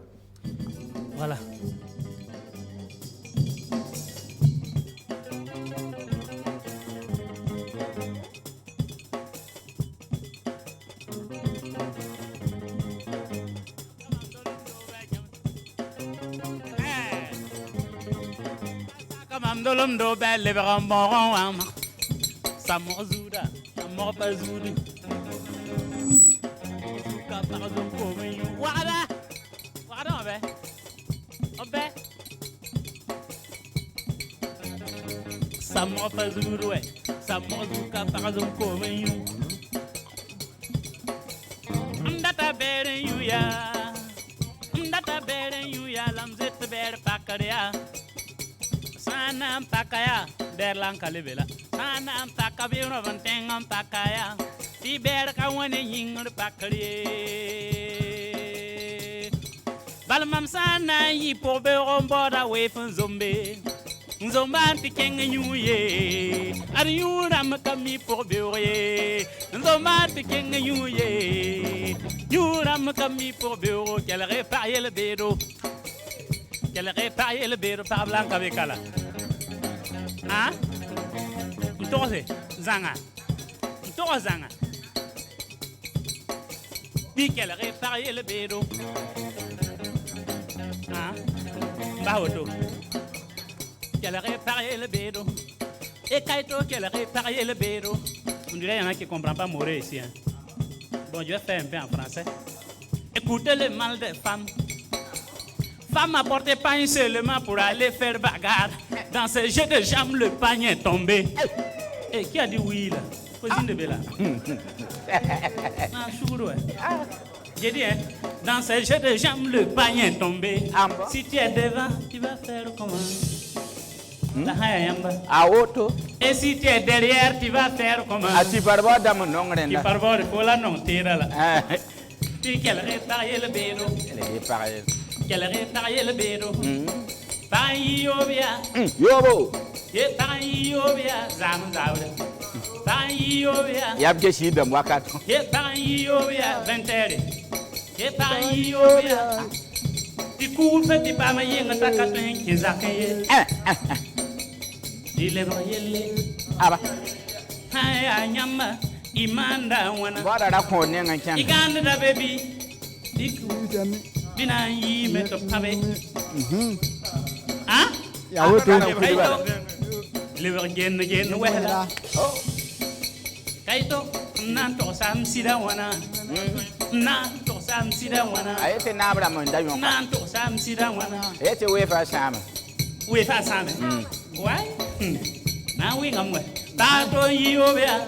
Voilà. Dolum do belle beramboram Samozuda Samopazudu Suka parazum komi Wada Wada obe Obe Samopazudu we Samozuka parazum komi Ndata bere you ya Ndata bere you ya lamzet bere pakaria Sana pakaya derlan kalibela sana pakabiro vantengam pakaya ti ber ka woni yingur pakari balmam sana yi po be romboda we fun zombe nzomba ti kenga nyuye ari yuram kami po be ye nzomba ti kenga nyuye yuram kami po be o kele repaye le bedo qu'elle réparait le béro par blanc avec elle. Hein? M'tose zanga. M'tose zanga. Puis qu'elle réparait le béro. Hein? Baoto. Qu'elle réparait le béro. Et Kaito qu'elle réparait le béro. On dirait qu'il y en a qui ne comprennent pas mourir ici. Hein? Bon, je vais faire un peu en français. Écoutez le mal des femmes. Femme apportait pain seulement pour aller faire bagarre. Dans ce jeu de jambes, le panier est tombé. Et qui a dit oui là? Cousine de Bella. Ah, chourou, j'ai dit, hein, dans ce jeu de jambes, le panier est tombé. Si tu es devant, tu vas faire comment? Et si tu es derrière, tu vas faire comment? Tu parles dans mon nom, tu parles pour la non, tire là. Puis qu'elle réparait le bédo. Elle est réparée. Qu'elle réparait le bédo. Paris Yobia. Yobo. Paris Yobia. Zam Zaure. Paris Yobia. Yab Geshi de Wakato. Paris Yobia. 20h. Paris Yobia. Tu cours, petit pas ma yinga takatin qui zakaye. Il est vrai. Ah bah. Hai nyama. Imanda wana. Voilà la connaît un can. Iganda da baby. Diku. Bina yi meto pabe. Ah? Ya woto. Lever gen wehla. Kaito nan to sam sida wana. Nan to sam sida wana. Ayete nabra mon dayon. Nan to sam sida wana. Ayete wefa sama. Wefa sama. Why? Na wi ngamwe. Ta to yi obia.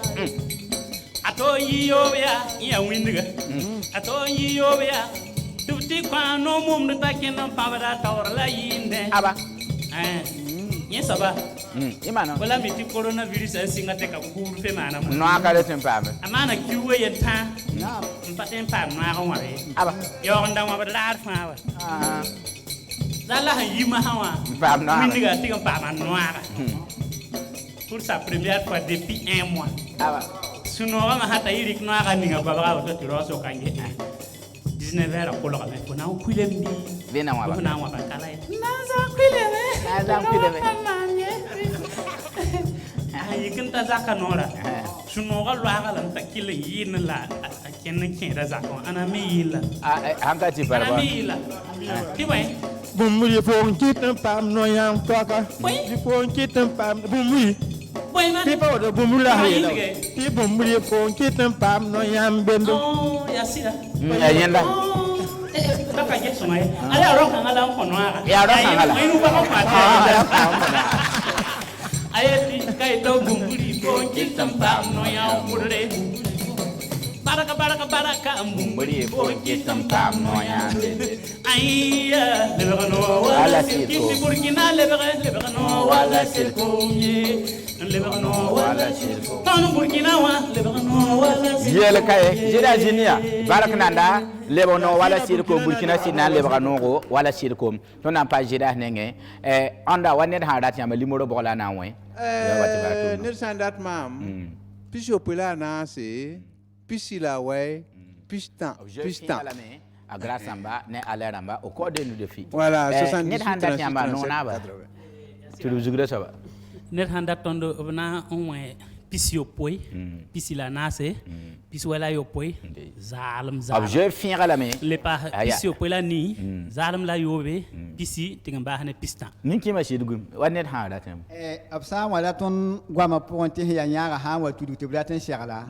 ato yiyobya ya windiga ato yiyobya tuti kwano mum de takena pabada tawra yinde aba yin saba imana wala miti coronavirus singa te ka kuru fe mana no akale tempame amana kiwe yenta mpaten pa na ware aba yo nda wa badar fa wa dala yima hawa pam na windiga tiga pa man noire pour sa première fois depuis un mois aba suno ma hata irik noire ninga baba ko tiro so kange 19h ko lo ka ko na ku lembi bena wa ko na wa ba kala naza kwileme ay kinta zaka nora suno ga lwa ga lan takile yin la ken ken da zaka ana mi yila hanga ti barba ana mi yila ti bai Bumuri fon kitan pam no yam toka. Di fon kitan pam bumuri. Boy man. People the bumuri la hela. Di bumuri fon kitan pam no yam bendo. Oh, ya sida. Ya yenda. Baka je somai. Ala ro kan ala ko no ara. Ya ro kan ala. Ai nu ba ko pa. Ayati kai to bumuri fon kitan pam no yam murre. Baraka baraka baraka bumuri fon kitan pam no yam. Aïe, le verno, voilà c'est qui Burkina, le verno, voilà c'est le premier. Le verno, voilà c'est le premier. Burkina, le verno, voilà c'est le premier. Yel kay, jira jinia, baraknanda, le verno, voilà c'est le Burkina, Sina, le verno, voilà c'est le com. Ton n'a pas jira nenge. Onda wanet hadat yam limoro bola na wen. Ne sandat mam. Pisho pela na se, pisila way, pistan. A Grasamba, ne Aleramba, au cours de nous défis. Voilà, 70 net handa tiamba non aba. Tu le zugre ça va. Net handa tondo bna on pisio poi, pisila nase, piswela yo poi, zalam zalam. Je finira la main. Le pa pisio poi la ni, zalam la yobe, pisi tingamba hane pistan. Ninki ma shidugum, wa net handa tem. Absa wala ton gwama ponte ya nyara ha wa tudu te blaten sharala.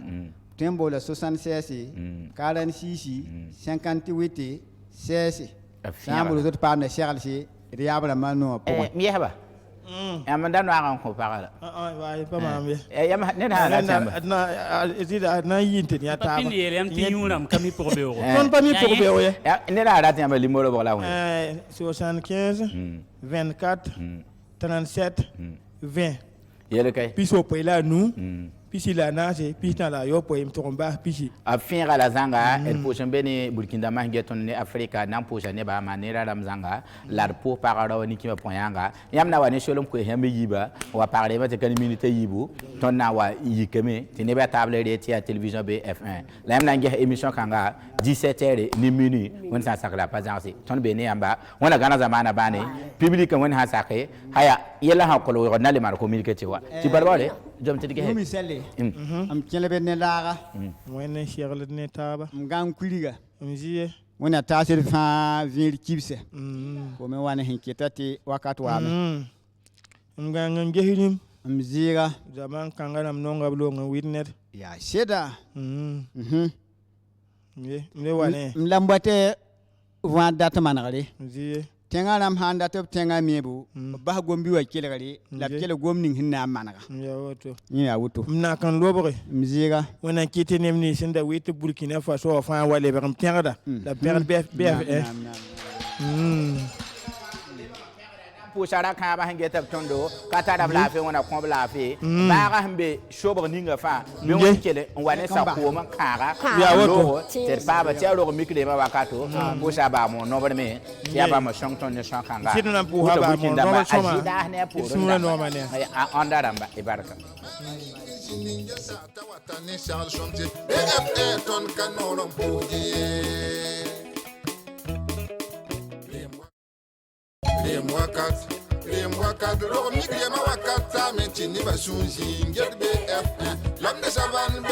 Tembo la 76, 46, 58, 16. Sambo les autres partenaires Charles, Riable Mano. Miaba. Amanda no aran ko parala. Ouais, pas mal. Yam net handa na yinte ya ta. Papini yam ti yuram kami pour beuro. Non pas mi pour beuro. Net handa tiamba limoro bola wen. 75, 24, 37, 20. Yele kay. Piso po ila nous. Pisi la nase, pisi la yo po im tomba pisi. A finira la zanga, el pochen beni Burkina Mangeton ne Afrika nan pochen ne ba manera ram zanga, la po parara ni kima poyanga. Yam na wa ne sholom ko hembe yiba, wa parler mate kan minute yibu, ton na wa yikeme, ti ne ba table de ti à télévision BF1. La yam na nge émission kanga 17h ni minute, on sa sakla pas jansi. Ton beni yamba, on a gana zamana bane, public on ha saké, haya yela ha ko lo na le mar communiquer ti wa. Ti barbare, jom ti dige. Am kelebe ne lara. Wenne sherle ne taba. Ngam kuliga. Mziye. Wona tasir fa vir kibse. Ko me wana hinketati wakati wame. Nganga ngehinim. Mzira. Zaman kangana mnonga blonga witnet. Ya sheda. Mle wane. Mlambate vanda manare. Mziye. Tenga nam handa top tenga mebu ba gombi wa kelgari la kele gomning hinna managa ya woto ya woto mna kan lobre mziga wona kiti nemni sinda wite Burkina Faso fa wale be tenga da la perte BF Pusara ka ba hange tab tondo kata da blafe wona ko blafe ba ga hambe shobo ninga fa be won kele wane sa ko man kara ya woto ter pa ba tiaro ko mikle ba wakato pusa ba mo no ba me ya ba mo shongton ne shokanga sidu na pu ha ba mo no ba soma ajida ne pu suma no ma ne onda ramba ibaraka Les mois 4, l'homme migre ma wakata, mais tu n'y vas pas sous l'homme de savane,